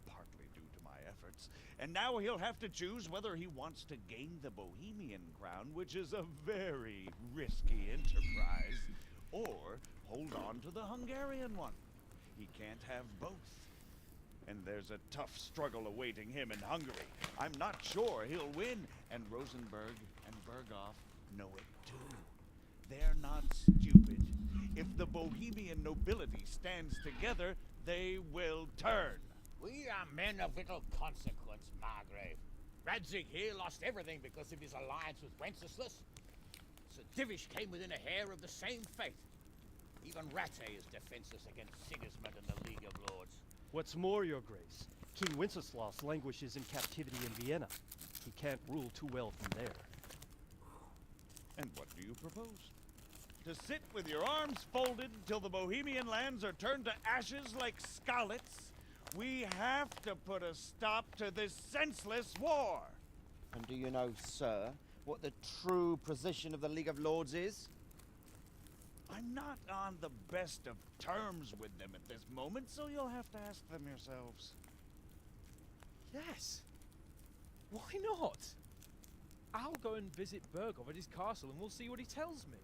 [SPEAKER 14] partly due to my efforts. And now he'll have to choose whether he wants to gain the Bohemian crown, which is a very risky enterprise, or hold on to the Hungarian one. He can't have both. And there's a tough struggle awaiting him in Hungary. I'm not sure he'll win, and Rosenberg and Berghof know it too. They're not stupid. If the Bohemian nobility stands together, they will turn.
[SPEAKER 9] We are men of little consequence, Margrave. Radzig here lost everything because of his alliance with Wenceslas. Sir Divish came within a hair of the same fate. Even Rattay is defenseless against Sigismund and the League of Lords.
[SPEAKER 16] What's more, your grace, King Wenceslas languishes in captivity in Vienna. He can't rule too well from there.
[SPEAKER 14] And what do you propose? To sit with your arms folded till the Bohemian lands are turned to ashes like Skalitz? We have to put a stop to this senseless war.
[SPEAKER 10] And do you know, sir, what the true position of the League of Lords is?
[SPEAKER 14] I'm not on the best of terms with them at this moment, so you'll have to ask them yourselves.
[SPEAKER 11] Yes. Why not? I'll go and visit Berghof at his castle and we'll see what he tells me.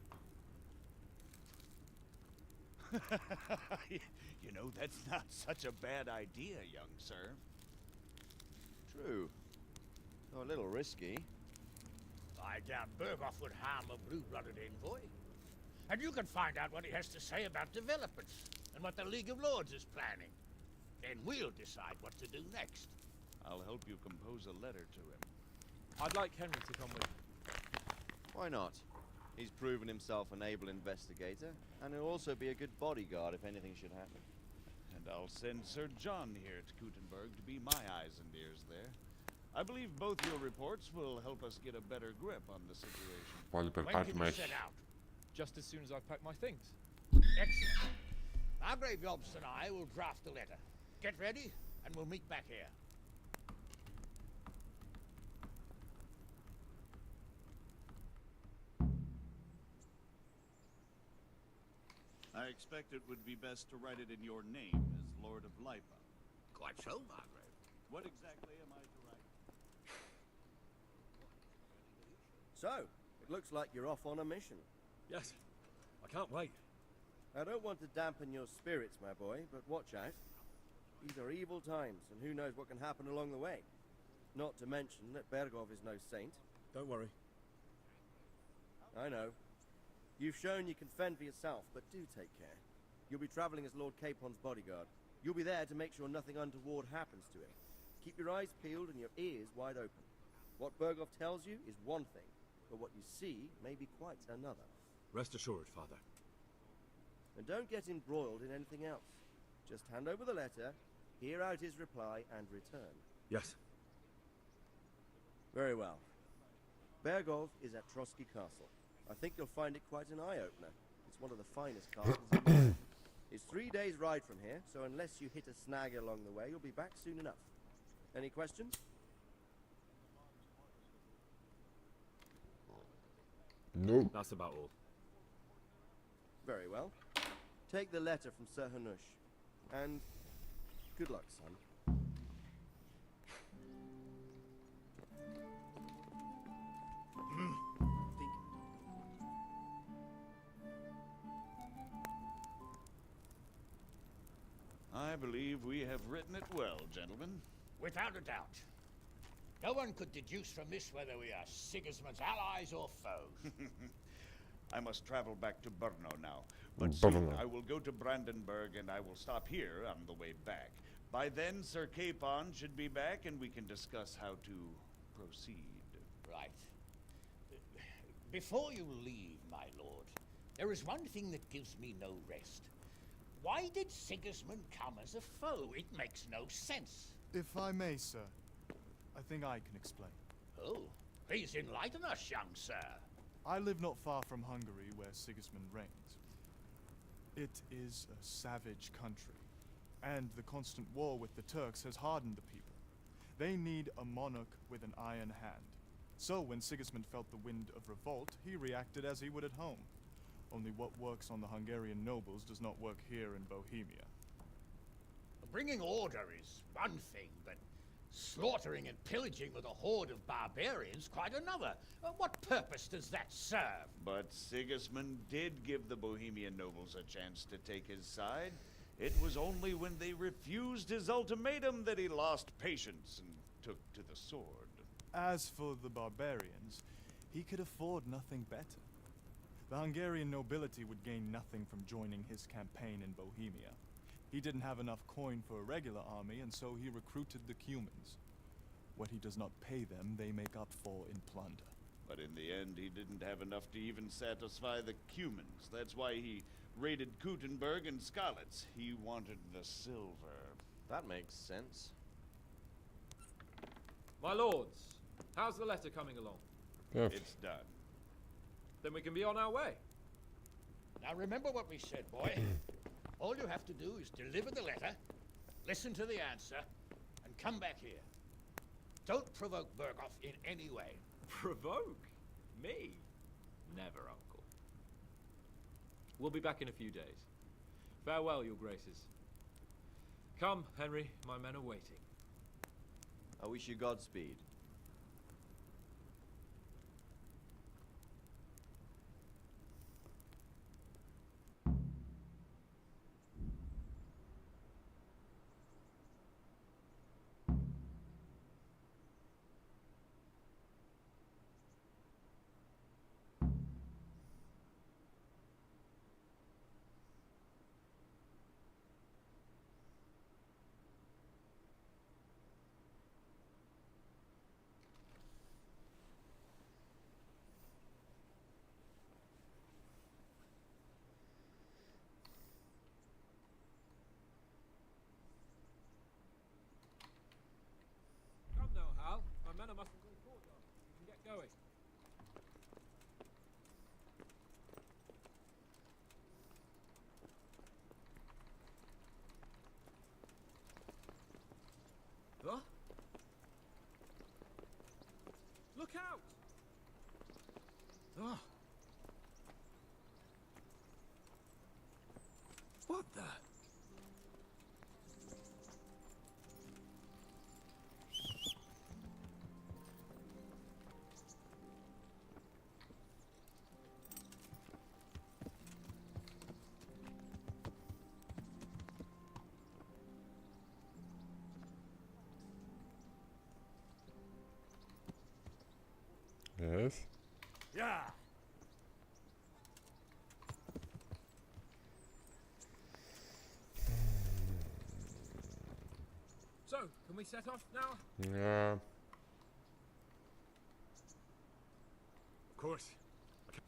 [SPEAKER 14] You know, that's not such a bad idea, young sir.
[SPEAKER 10] True. Oh, a little risky.
[SPEAKER 9] I doubt Berghoff would harm a blue-blooded envoy. And you can find out what he has to say about developments and what the League of Lords is planning. Then we'll decide what to do next.
[SPEAKER 14] I'll help you compose a letter to him.
[SPEAKER 11] I'd like Henry to come with me.
[SPEAKER 10] Why not? He's proven himself an able investigator, and he'll also be a good bodyguard if anything should happen.
[SPEAKER 14] And I'll send Sir John here to Gutenberg to be my eyes and ears there. I believe both your reports will help us get a better grip on the situation.
[SPEAKER 1] Πολύ
[SPEAKER 9] When
[SPEAKER 1] περπάτη
[SPEAKER 9] can you
[SPEAKER 1] μέχρι.
[SPEAKER 9] set out?
[SPEAKER 11] Just as soon as I pack my things.
[SPEAKER 9] Excellent. Margrave Yobst and I will draft the letter. Get ready, and we'll meet back here.
[SPEAKER 14] I expect it would be best to write it in your name as Lord of Lipa.
[SPEAKER 9] Quite so, Margrave.
[SPEAKER 14] What exactly am I to write?
[SPEAKER 17] So, it looks like you're off on a mission.
[SPEAKER 11] Yes. I can't wait.
[SPEAKER 17] I don't want to dampen your spirits, my boy, but watch out. These are evil times, and who knows what can happen along the way. Not to mention that Berghoff is no saint.
[SPEAKER 11] Don't worry.
[SPEAKER 17] I know. You've shown you can fend for yourself, but do take care. You'll be traveling as Lord Capon's bodyguard. You'll be there to make sure nothing untoward happens to him. Keep your eyes peeled and your ears wide open. What Berghoff tells you is one thing, but what you see may be quite another.
[SPEAKER 11] Rest assured, Father.
[SPEAKER 17] And don't get embroiled in anything else. Just hand over the letter, hear out his reply, and return.
[SPEAKER 11] Yes.
[SPEAKER 17] Very well. Berghoff is at Trotsky Castle. I think you'll find it quite an eye-opener. It's one of the finest castles in the world. It's 3 days' ride from here, so unless you hit a snag along the way, you'll be back soon enough. Any questions?
[SPEAKER 1] No.
[SPEAKER 11] That's about all.
[SPEAKER 17] Very well. Take the letter from Sir Hanush. And good luck, son.
[SPEAKER 14] I believe we have written it well, gentlemen.
[SPEAKER 9] Without a doubt. No one could deduce from this whether we are Sigismund's allies or foes.
[SPEAKER 14] I must travel back to Brno now. But
[SPEAKER 1] Brno.
[SPEAKER 14] soon I will go to Brandenburg and I will stop here on the way back. By then, Sir Capon should be back and we can discuss how to proceed.
[SPEAKER 9] Right. Before you leave, my lord, there is one thing that gives me no rest. Why did Sigismund come as a foe? It makes no sense.
[SPEAKER 15] If I may, sir, I think I can explain.
[SPEAKER 9] Oh, please enlighten us, young sir.
[SPEAKER 15] I live not far from Hungary, where Sigismund reigns. It is a savage country, and the constant war with the Turks has hardened the people. They need a monarch with an iron hand. So when Sigismund felt the wind of revolt, he reacted as he would at home. Only what works on the Hungarian nobles does not work here in Bohemia.
[SPEAKER 9] Bringing order is one thing, but slaughtering and pillaging with a horde of barbarians quite another. What purpose does that serve?
[SPEAKER 14] But Sigismund did give the Bohemian nobles a chance to take his side. It was only when they refused his ultimatum that he lost patience and took to the sword.
[SPEAKER 15] As for the barbarians, he could afford nothing better. The Hungarian nobility would gain nothing from joining his campaign in Bohemia. He didn't have enough coin for a regular army, and so he recruited the Cumans. What he does not pay them, they make up for in plunder.
[SPEAKER 14] But in the end, he didn't have enough to even satisfy the Cumans. That's why he raided Gutenberg and Skalitz. He wanted the silver.
[SPEAKER 10] That makes sense.
[SPEAKER 11] My lords, how's the letter coming along?
[SPEAKER 14] It's done.
[SPEAKER 11] Then we can be on our way.
[SPEAKER 9] Now remember what we said, boy. All you have to do is deliver the letter, listen to the answer, and come back here. Don't provoke Berghoff in any way.
[SPEAKER 11] Provoke? Me? Never, Uncle. We'll be back in a few days. Farewell, your graces. Come, Henry, my men are waiting.
[SPEAKER 10] I wish you Godspeed.
[SPEAKER 11] going. Huh? Look out! Oh. What the?
[SPEAKER 1] Yes.
[SPEAKER 7] Yeah.
[SPEAKER 11] So, can we set off now?
[SPEAKER 1] Yeah.
[SPEAKER 7] Of course.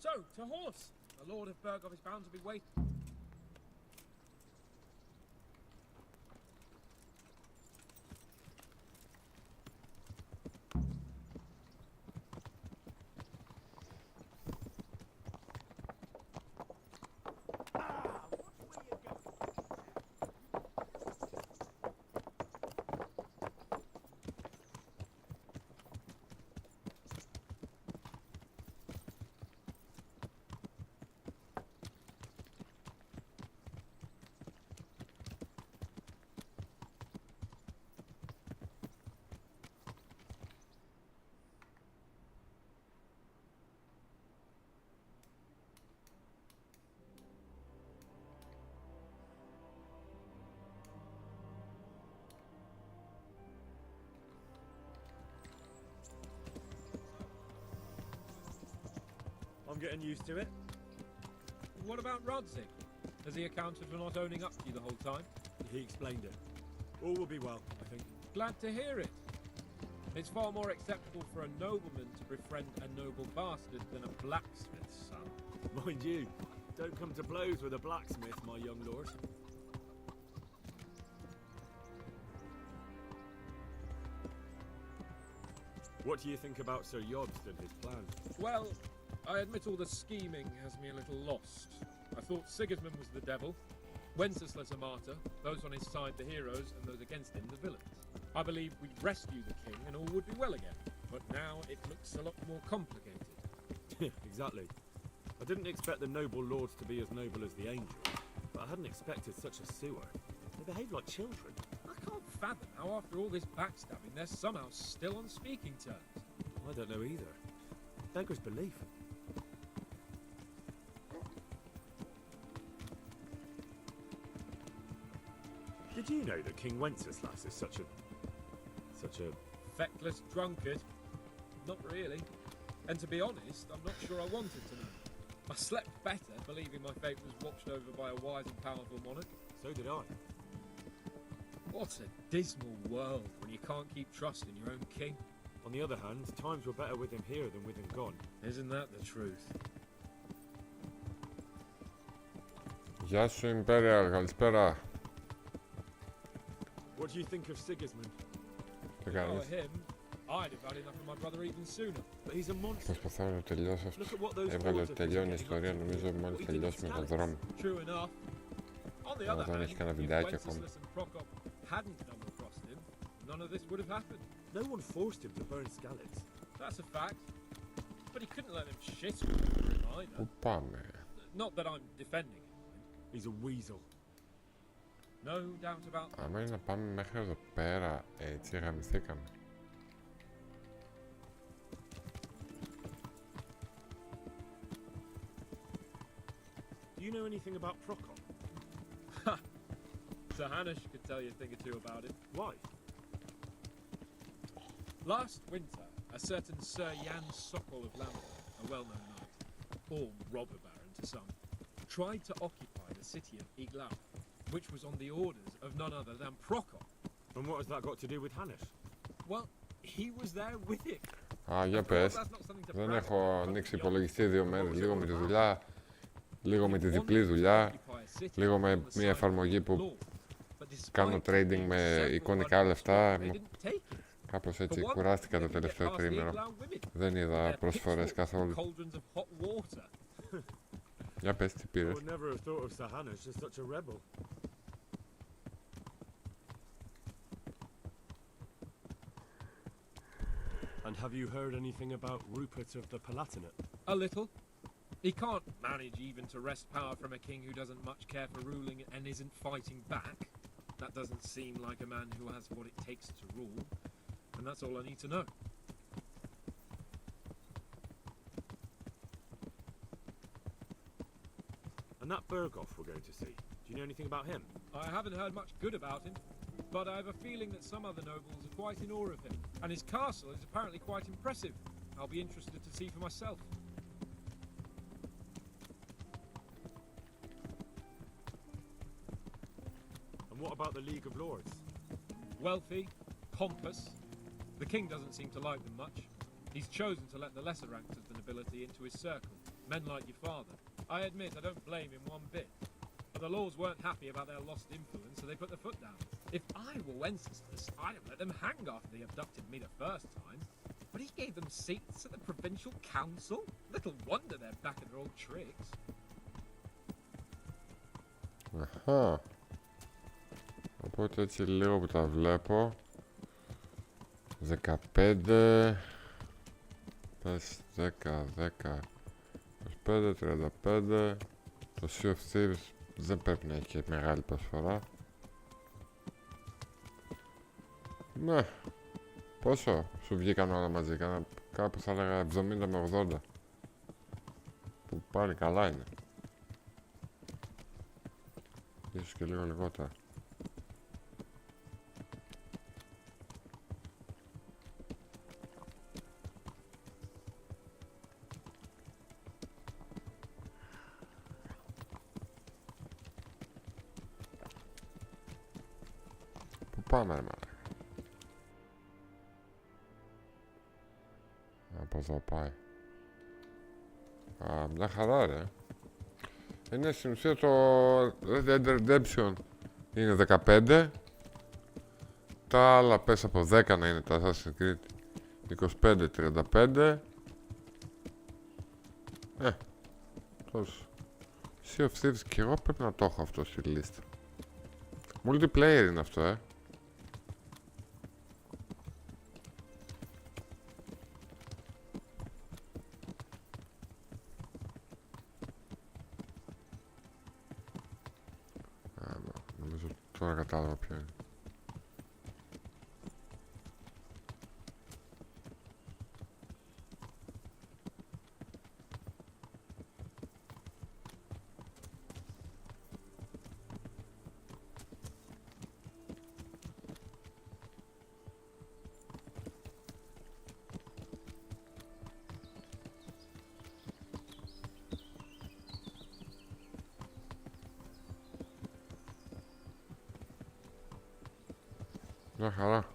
[SPEAKER 11] So, to horse! The Lord of Bergov is bound to be waiting.
[SPEAKER 7] I'm getting used to it.
[SPEAKER 11] What about Radzig? Has he accounted for not owning up to you the whole time?
[SPEAKER 7] He explained it. All will be well, I think.
[SPEAKER 11] Glad to hear it. It's far more acceptable for a nobleman to befriend a noble bastard than a blacksmith's son.
[SPEAKER 7] Mind you, don't come to blows with a blacksmith, my young lord. What do you think about Sir Jobst and his plan?
[SPEAKER 11] Well, I admit all the scheming has me a little lost. I thought Sigismund was the devil, Wenceslas a martyr, those on his side the heroes, and those against him the villains. I believed we'd rescue the king and all would be well again, but now it looks a lot more complicated.
[SPEAKER 7] Exactly. I didn't expect the noble lords to be as noble as the angels, but I hadn't expected such a sewer. They behave like children.
[SPEAKER 11] I can't fathom how after all this backstabbing they're somehow still on speaking terms.
[SPEAKER 7] I don't know either. Beggars belief. Did you know that King Wenceslas is such a
[SPEAKER 11] feckless drunkard? Not really. And to be honest, I'm not sure I wanted to know. I slept better believing my fate was watched over by a wise and powerful monarch.
[SPEAKER 7] So did I.
[SPEAKER 11] What a dismal world when you can't keep trust in your own king.
[SPEAKER 7] On the other hand, times were better with him here than with him gone.
[SPEAKER 11] Isn't that the truth?
[SPEAKER 1] Γεια σου, Imperial. Καλησπέρα.
[SPEAKER 7] What do you think of Sigismund?
[SPEAKER 1] Τι
[SPEAKER 11] Oh,
[SPEAKER 1] κάνεις?
[SPEAKER 11] him? I'd have had enough of my brother even sooner.
[SPEAKER 7] But he's a monster.
[SPEAKER 1] Προσπαθώ να το τελειώσω αυτό.
[SPEAKER 7] Look at what those
[SPEAKER 1] Έβγαλε
[SPEAKER 7] hordes are
[SPEAKER 1] τελειώνει η
[SPEAKER 7] getting
[SPEAKER 1] ιστορία,
[SPEAKER 7] up to.
[SPEAKER 1] νομίζω μόλις
[SPEAKER 7] What he did
[SPEAKER 1] τελειώσει
[SPEAKER 7] with
[SPEAKER 1] με τον
[SPEAKER 7] Scallops.
[SPEAKER 1] δρόμο.
[SPEAKER 11] True enough. On the
[SPEAKER 1] Αλλά
[SPEAKER 11] other
[SPEAKER 1] δεν
[SPEAKER 11] hand,
[SPEAKER 1] έχει κανένα
[SPEAKER 11] if
[SPEAKER 1] βιντεάκι ακόμα.
[SPEAKER 11] Wenceslas and Prokop hadn't double-crossed him, none of this would have happened.
[SPEAKER 7] No one forced him to burn Scallops.
[SPEAKER 11] That's a fact. But he couldn't let them shit all over him either.
[SPEAKER 1] Πού πάμε?
[SPEAKER 11] Not that I'm defending him.
[SPEAKER 7] He's a weasel.
[SPEAKER 11] No doubt about that.
[SPEAKER 1] Άμα είναι να πάμε μέχρι εδώ πέρα, έτσι γαμηθήκαμε.
[SPEAKER 7] Do you know anything about Prokop?
[SPEAKER 11] Sir Hanush could tell you a thing or two about it.
[SPEAKER 7] Why?
[SPEAKER 11] Last winter, a certain Sir Jan Sokol of Lambert, a well-known knight, or robber baron to some, tried to occupy the city of ΕΓΓΡΑΦΗ, which was on the orders of none other than Prokop.
[SPEAKER 7] And what has that got to do with Hanush?
[SPEAKER 11] Well, he was there with him.
[SPEAKER 1] Α, για πες. Δεν έχω ανοίξει υπολογιστή 2 μέρες. Λίγο με τη δουλειά, λίγο με τη διπλή δουλειά, λίγο με μια εφαρμογή που κάνω trading με εικονικά λεφτά. Κάπως έτσι κουράστηκα το τελευταίο τρίμηνο. Δεν είδα προσφορές καθόλου. Για πες τι πήρες.
[SPEAKER 18] And have you heard anything about Rupert of the Palatinate?
[SPEAKER 11] A little. He can't manage even to wrest power from a king who doesn't much care for ruling and isn't fighting back. That doesn't seem like a man who has what it takes to rule. And that's all I need to know.
[SPEAKER 7] And that Berghoff we're going to see, do you know anything about him?
[SPEAKER 11] I haven't heard much good about him, but I have a feeling that some other nobles are quite in awe of him. And his castle is apparently quite impressive. I'll be interested to see for myself.
[SPEAKER 7] And what about the League of Lords?
[SPEAKER 11] Wealthy, pompous. The king doesn't seem to like them much. He's chosen to let the lesser ranks of the nobility into his circle, men like your father. I admit I don't blame him one bit. But the lords weren't happy about their lost influence, so they put their foot down. If I were Wenceslas, I'd have let them hang after they abducted me the first time. But he gave them seats at the provincial council? Little wonder they're back in their old tricks.
[SPEAKER 1] Αχα. Οπότε έτσι λίγο που τα βλέπω. 15. Πες 10, 10, 25, 35. Το Sea of Thieves δεν πρέπει να έχει και μεγάλη προσφορά. Ναι. Πόσο σου βγήκαν όλα μαζί? Κάπου θα έλεγα 70 με 80. Που πάλι καλά είναι. Ίσως και λίγο λιγότερα. Πού πάμε ρε μαλάκα? Από εδώ πάει. Α, μια χαρά ρε. Είναι στην ουσία το Red Dead Redemption είναι 15. Τα άλλα πες από 10 να είναι τα Assassin's Creed 25-35. Τόσο. Sea of Thieves και εγώ πρέπει να το έχω αυτό στη λίστα. Multiplayer είναι αυτό Νομίζω τώρα κατάλαβα ποιο είναι. Μια χαρά.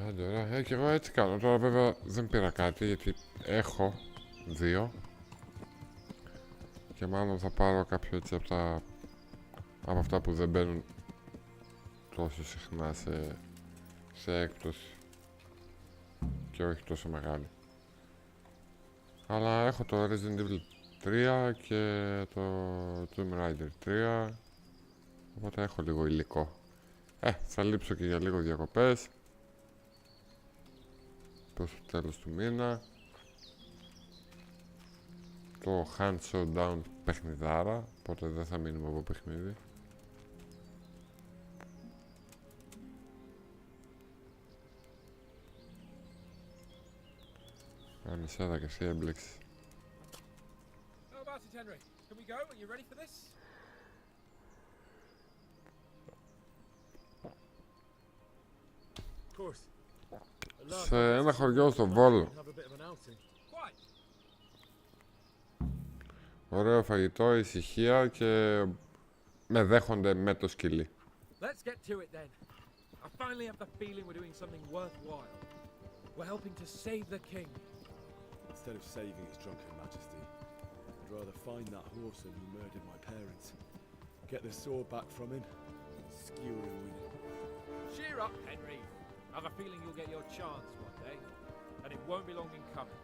[SPEAKER 1] Άντε ωραία, και εγώ έτσι κάνω. Τώρα βέβαια δεν πήρα κάτι γιατί έχω 2. Και μάλλον θα πάρω κάποιο έτσι από αυτά που δεν μπαίνουν τόσο συχνά σε έκπτωση. Και όχι τόσο μεγάλη. Αλλά έχω το Resident Evil 3 και το Tomb Raider 3. Οπότε έχω λίγο υλικό. Θα λείψω και για λίγο διακοπές. Προς το τέλος του μήνα. Το Hand Showdown παιχνιδάρα. Οπότε δεν θα μείνουμε από παιχνίδι. Αν είσαι εδώ και εσύ έμπλεξες. Σε ένα χωριό στο Βόλο. Ωραίο φαγητό, ησυχία και με δέχονται με το σκυλί.
[SPEAKER 11] Let's get to it then. I finally have the feeling we're doing something worthwhile. We're helping to save the king.
[SPEAKER 4] Instead of saving his drunken majesty, I'd rather find that whoreson who murdered my parents, get the sword back from him, and skewer him with it.
[SPEAKER 11] Cheer up, Henry. I've a feeling you'll get your chance one day, and it won't be long in coming.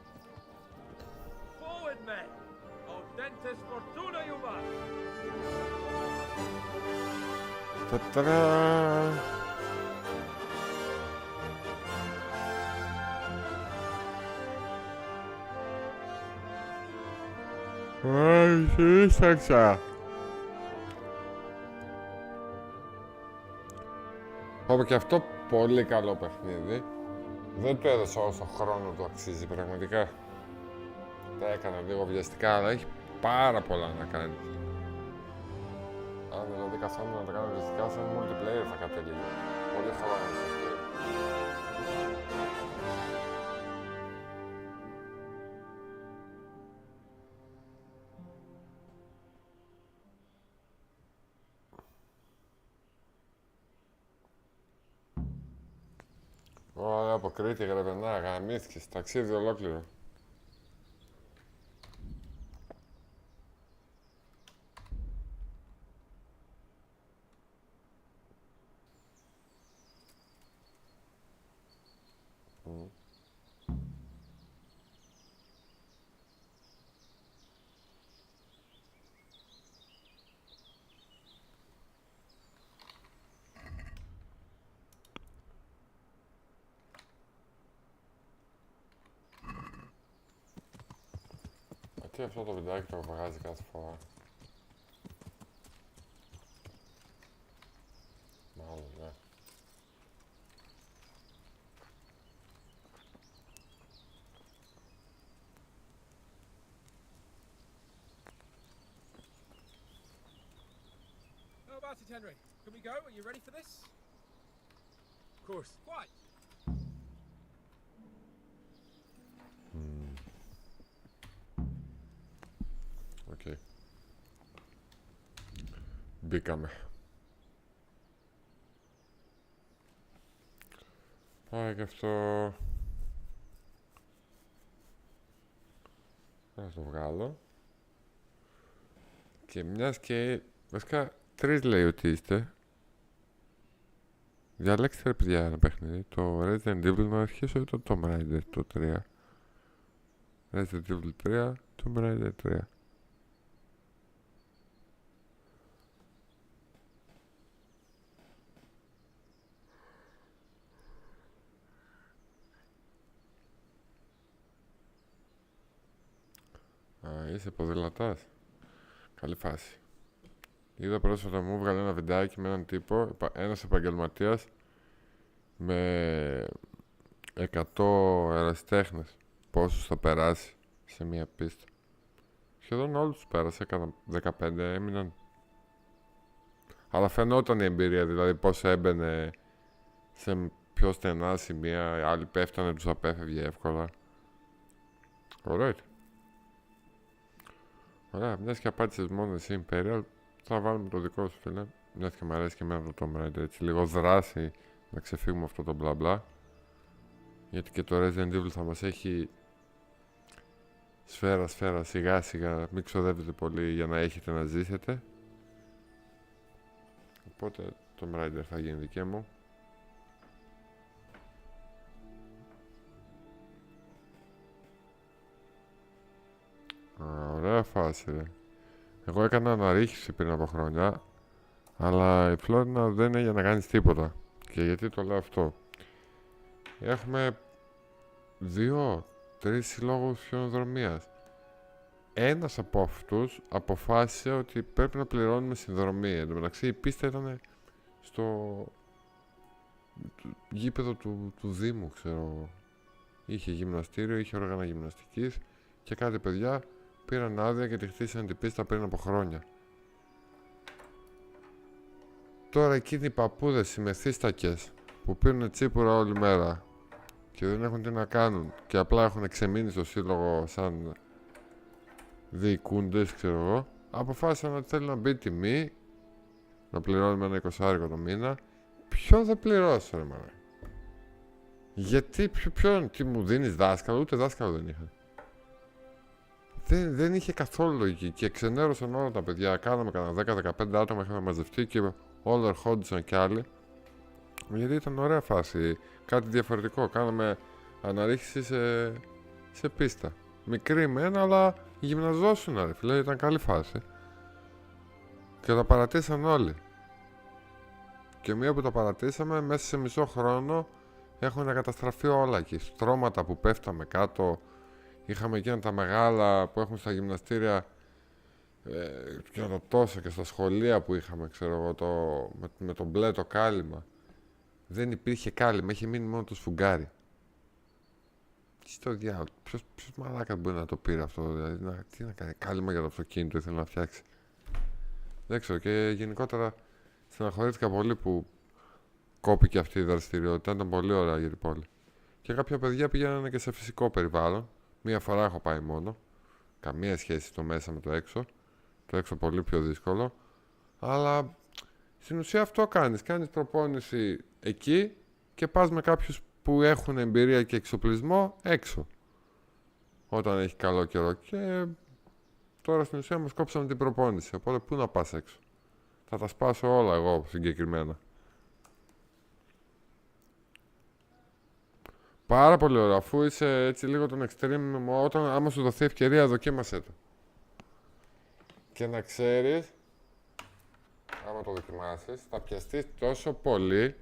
[SPEAKER 11] Forward, men! Audentes fortuna iubat!
[SPEAKER 1] Ta-ta-da! Σύσταξα. Όπω και αυτό πολύ καλό παιχνίδι. Δεν του έδωσα όσο χρόνο του αξίζει πραγματικά. Τα έκανα λίγο βιαστικά, αλλά έχει πάρα πολλά να κάνει. Αν δηλαδή καθόμουν να τα κάνω βιαστικά, σαν multiplayer θα κατέληγε. Πολύ χρόνο στο σκύλο. Ωραία, από Κρήτη, Γρεβενά, γαμήθηκες, ταξίδι ολόκληρο. Τι αυτό το βιντεάκι το βγάζει κάθε φορά. Μάλλον, ναι.
[SPEAKER 11] How about it, Henry? Can we go? Are you ready for this? Of course. Quite.
[SPEAKER 1] Οκ. Μπήκαμε. Πάει και αυτό. Να το βγάλω. Και μιας και... Βασικά, 3 λέει ότι είστε. Διαλέξτε ρε παιδιά ένα παιχνίδι. Το Resident Evil να αρχίσω ή το Tomb Raider το 3. Resident Evil 3, Tomb Raider 3. Α, είσαι ποδηλατάς. Καλή φάση. Είδα πρόσφατα μου βγάλε ένα βιντεάκι με έναν τύπο, ένας επαγγελματίας με 100 ερασιτέχνες. Πόσους θα περάσει σε μία πίστα. Σχεδόν όλους τους πέρασε, έκανα 15, έμειναν. Αλλά φαινόταν η εμπειρία, δηλαδή πώς έμπαινε σε πιο στενά σημεία, οι άλλοι πέφτανε, τους απέφευγε εύκολα. Ωραία. Ωραία, μιας και απάντησες μόνο εσύ Imperial, θα βάλουμε το δικό σου φίλε. Μιας και μου αρέσει και εμένα το Tomb Raider, έτσι λίγο δράση να ξεφύγουμε αυτό το μπλα μπλα. Γιατί και το Resident Evil θα μας έχει σφαίρα σιγά σιγά, μην ξοδεύετε πολύ για να έχετε να ζήσετε. Οπότε το Tomb Raider θα γίνει δική μου. Ωραία φάση ρε. Εγώ έκανα αναρρίχηση πριν από χρόνια, αλλά η Φλόρινα δεν είναι για να κάνεις τίποτα. Και γιατί το λέω αυτό. Έχουμε 2-3 συλλόγους χιονοδρομίας. Ένας από αυτούς αποφάσισε ότι πρέπει να πληρώνουμε συνδρομή. Εν τω μεταξύ η πίστα ήταν στο γήπεδο του Δήμου, ξέρω. Είχε γυμναστήριο, είχε όργανα γυμναστικής και κάτι παιδιά πήραν άδεια και τη χτίσανε την πίστα πριν από χρόνια. Τώρα εκείνοι οι παππούδες, οι μεθύστακες που πίνουν τσίπουρα όλη μέρα και δεν έχουν τι να κάνουν και απλά έχουν ξεμείνει στο σύλλογο σαν διοικούντες, ξέρω εγώ, αποφάσισαν ότι θέλουν να μπει τιμή, να πληρώνουμε ένα 20 το μήνα. Ποιον θα πληρώσω ρε μάνα? Γιατί, ποιον, τι μου δίνεις δάσκαλο? Ούτε δάσκαλο δεν είχα. δεν είχε καθόλου λογική και ξενέρωσαν όλα τα παιδιά. Κάναμε κανένα 10-15 άτομα, είχαμε μαζευτεί και όλοι ερχόντουσαν κι άλλοι. Γιατί ήταν ωραία φάση, κάτι διαφορετικό. Κάναμε αναρρίχηση σε πίστα. Μικρή μεν, αλλά γυμναζόσουνα ρε φίλε, ήταν καλή φάση. Και τα παρατήσαν όλοι. Και μία που τα παρατήσαμε, μέσα σε μισό χρόνο έχουν καταστραφεί όλα εκεί. Στρώματα που πέφταμε κάτω. Είχαμε εκείνα τα μεγάλα που έχουν στα γυμναστήρια και το τόσο και στα σχολεία που είχαμε, ξέρω εγώ, με το μπλε το κάλυμα. Δεν υπήρχε κάλυμα, είχε μείνει μόνο το σφουγγάρι. Τι στο διάλογο, ποιος μαλάκα μπορεί να το πήρε αυτό, δηλαδή, τι να κάνει, κάλυμα για το αυτοκίνητο ήθελε να φτιάξει. Δεν ξέρω, και γενικότερα στεναχωρήθηκα πολύ που κόπηκε αυτή η δραστηριότητα, ήταν πολύ ωραία για την πόλη. Και κάποια παιδιά πηγαίνανε και σε φυσικό περιβάλλον. Μία φορά έχω πάει μόνο. Καμία σχέση το μέσα με το έξω. Το έξω πολύ πιο δύσκολο. Αλλά στην ουσία αυτό κάνεις. Κάνεις προπόνηση εκεί και πας με κάποιους που έχουν εμπειρία και εξοπλισμό έξω. Όταν έχει καλό καιρό. Και τώρα στην ουσία μας κόψαμε την προπόνηση. Οπότε πού να πας έξω. Θα τα σπάσω όλα εγώ συγκεκριμένα. Πάρα πολύ ωραίο. Αφού είσαι έτσι λίγο τον extreme, άμα σου δοθεί ευκαιρία, δοκίμασέ το. Και να ξέρεις, άμα το δοκιμάσεις, θα πιαστείς τόσο πολύ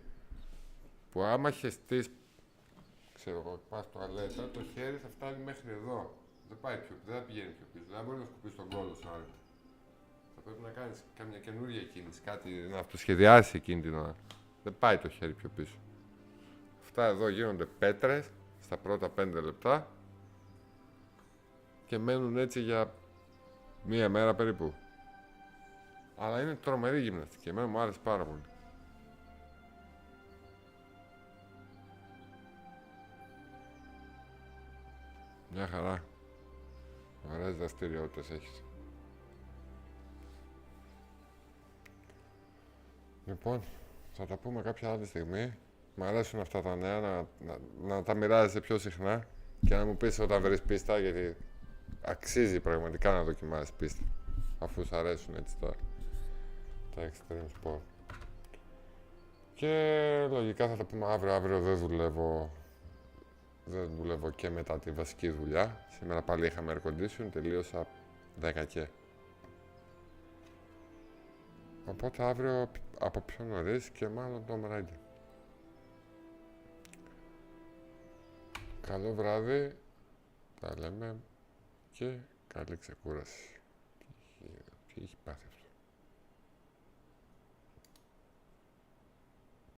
[SPEAKER 1] που άμα χεστείς, ξέρω εγώ, πας στο τουαλέτα, το χέρι θα φτάνει μέχρι εδώ. Δεν πάει πιο, δεν θα πηγαίνει πιο πίσω. Δεν μπορεί να σκουπίσεις τον κόλλο σου άρρητα. Θα πρέπει να κάνεις καμιά καινούργια κίνηση, κάτι να αυτοσχεδιάσεις εκείνη την ώρα. Δεν πάει το χέρι πιο πίσω. Αυτά εδώ γίνονται πέτρες στα πρώτα 5 λεπτά και μένουν έτσι για μία μέρα περίπου. Αλλά είναι τρομερή γυμναστική, εμένα μου άρεσε πάρα πολύ. Μια χαρά. Ωραίες δραστηριότητες έχεις. Λοιπόν, θα τα πούμε κάποια άλλη στιγμή. Μ' αρέσουν αυτά τα νέα, να τα μοιράζεσαι πιο συχνά και να μου πεις όταν βρεις πίστα, γιατί αξίζει πραγματικά να δοκιμάσεις πίστα, αφού σου αρέσουν έτσι τα extreme sport. Και λογικά θα τα πούμε αύριο. Αύριο δεν δουλεύω και μετά τη βασική δουλειά. Σήμερα πάλι είχαμε air condition, τελείωσα 10 και. Οπότε αύριο από πιο νωρίς και μάλλον το Radeon. Καλό βράδυ, τα λέμε και καλή ξεκούραση. Τι έχει πάθει αυτό.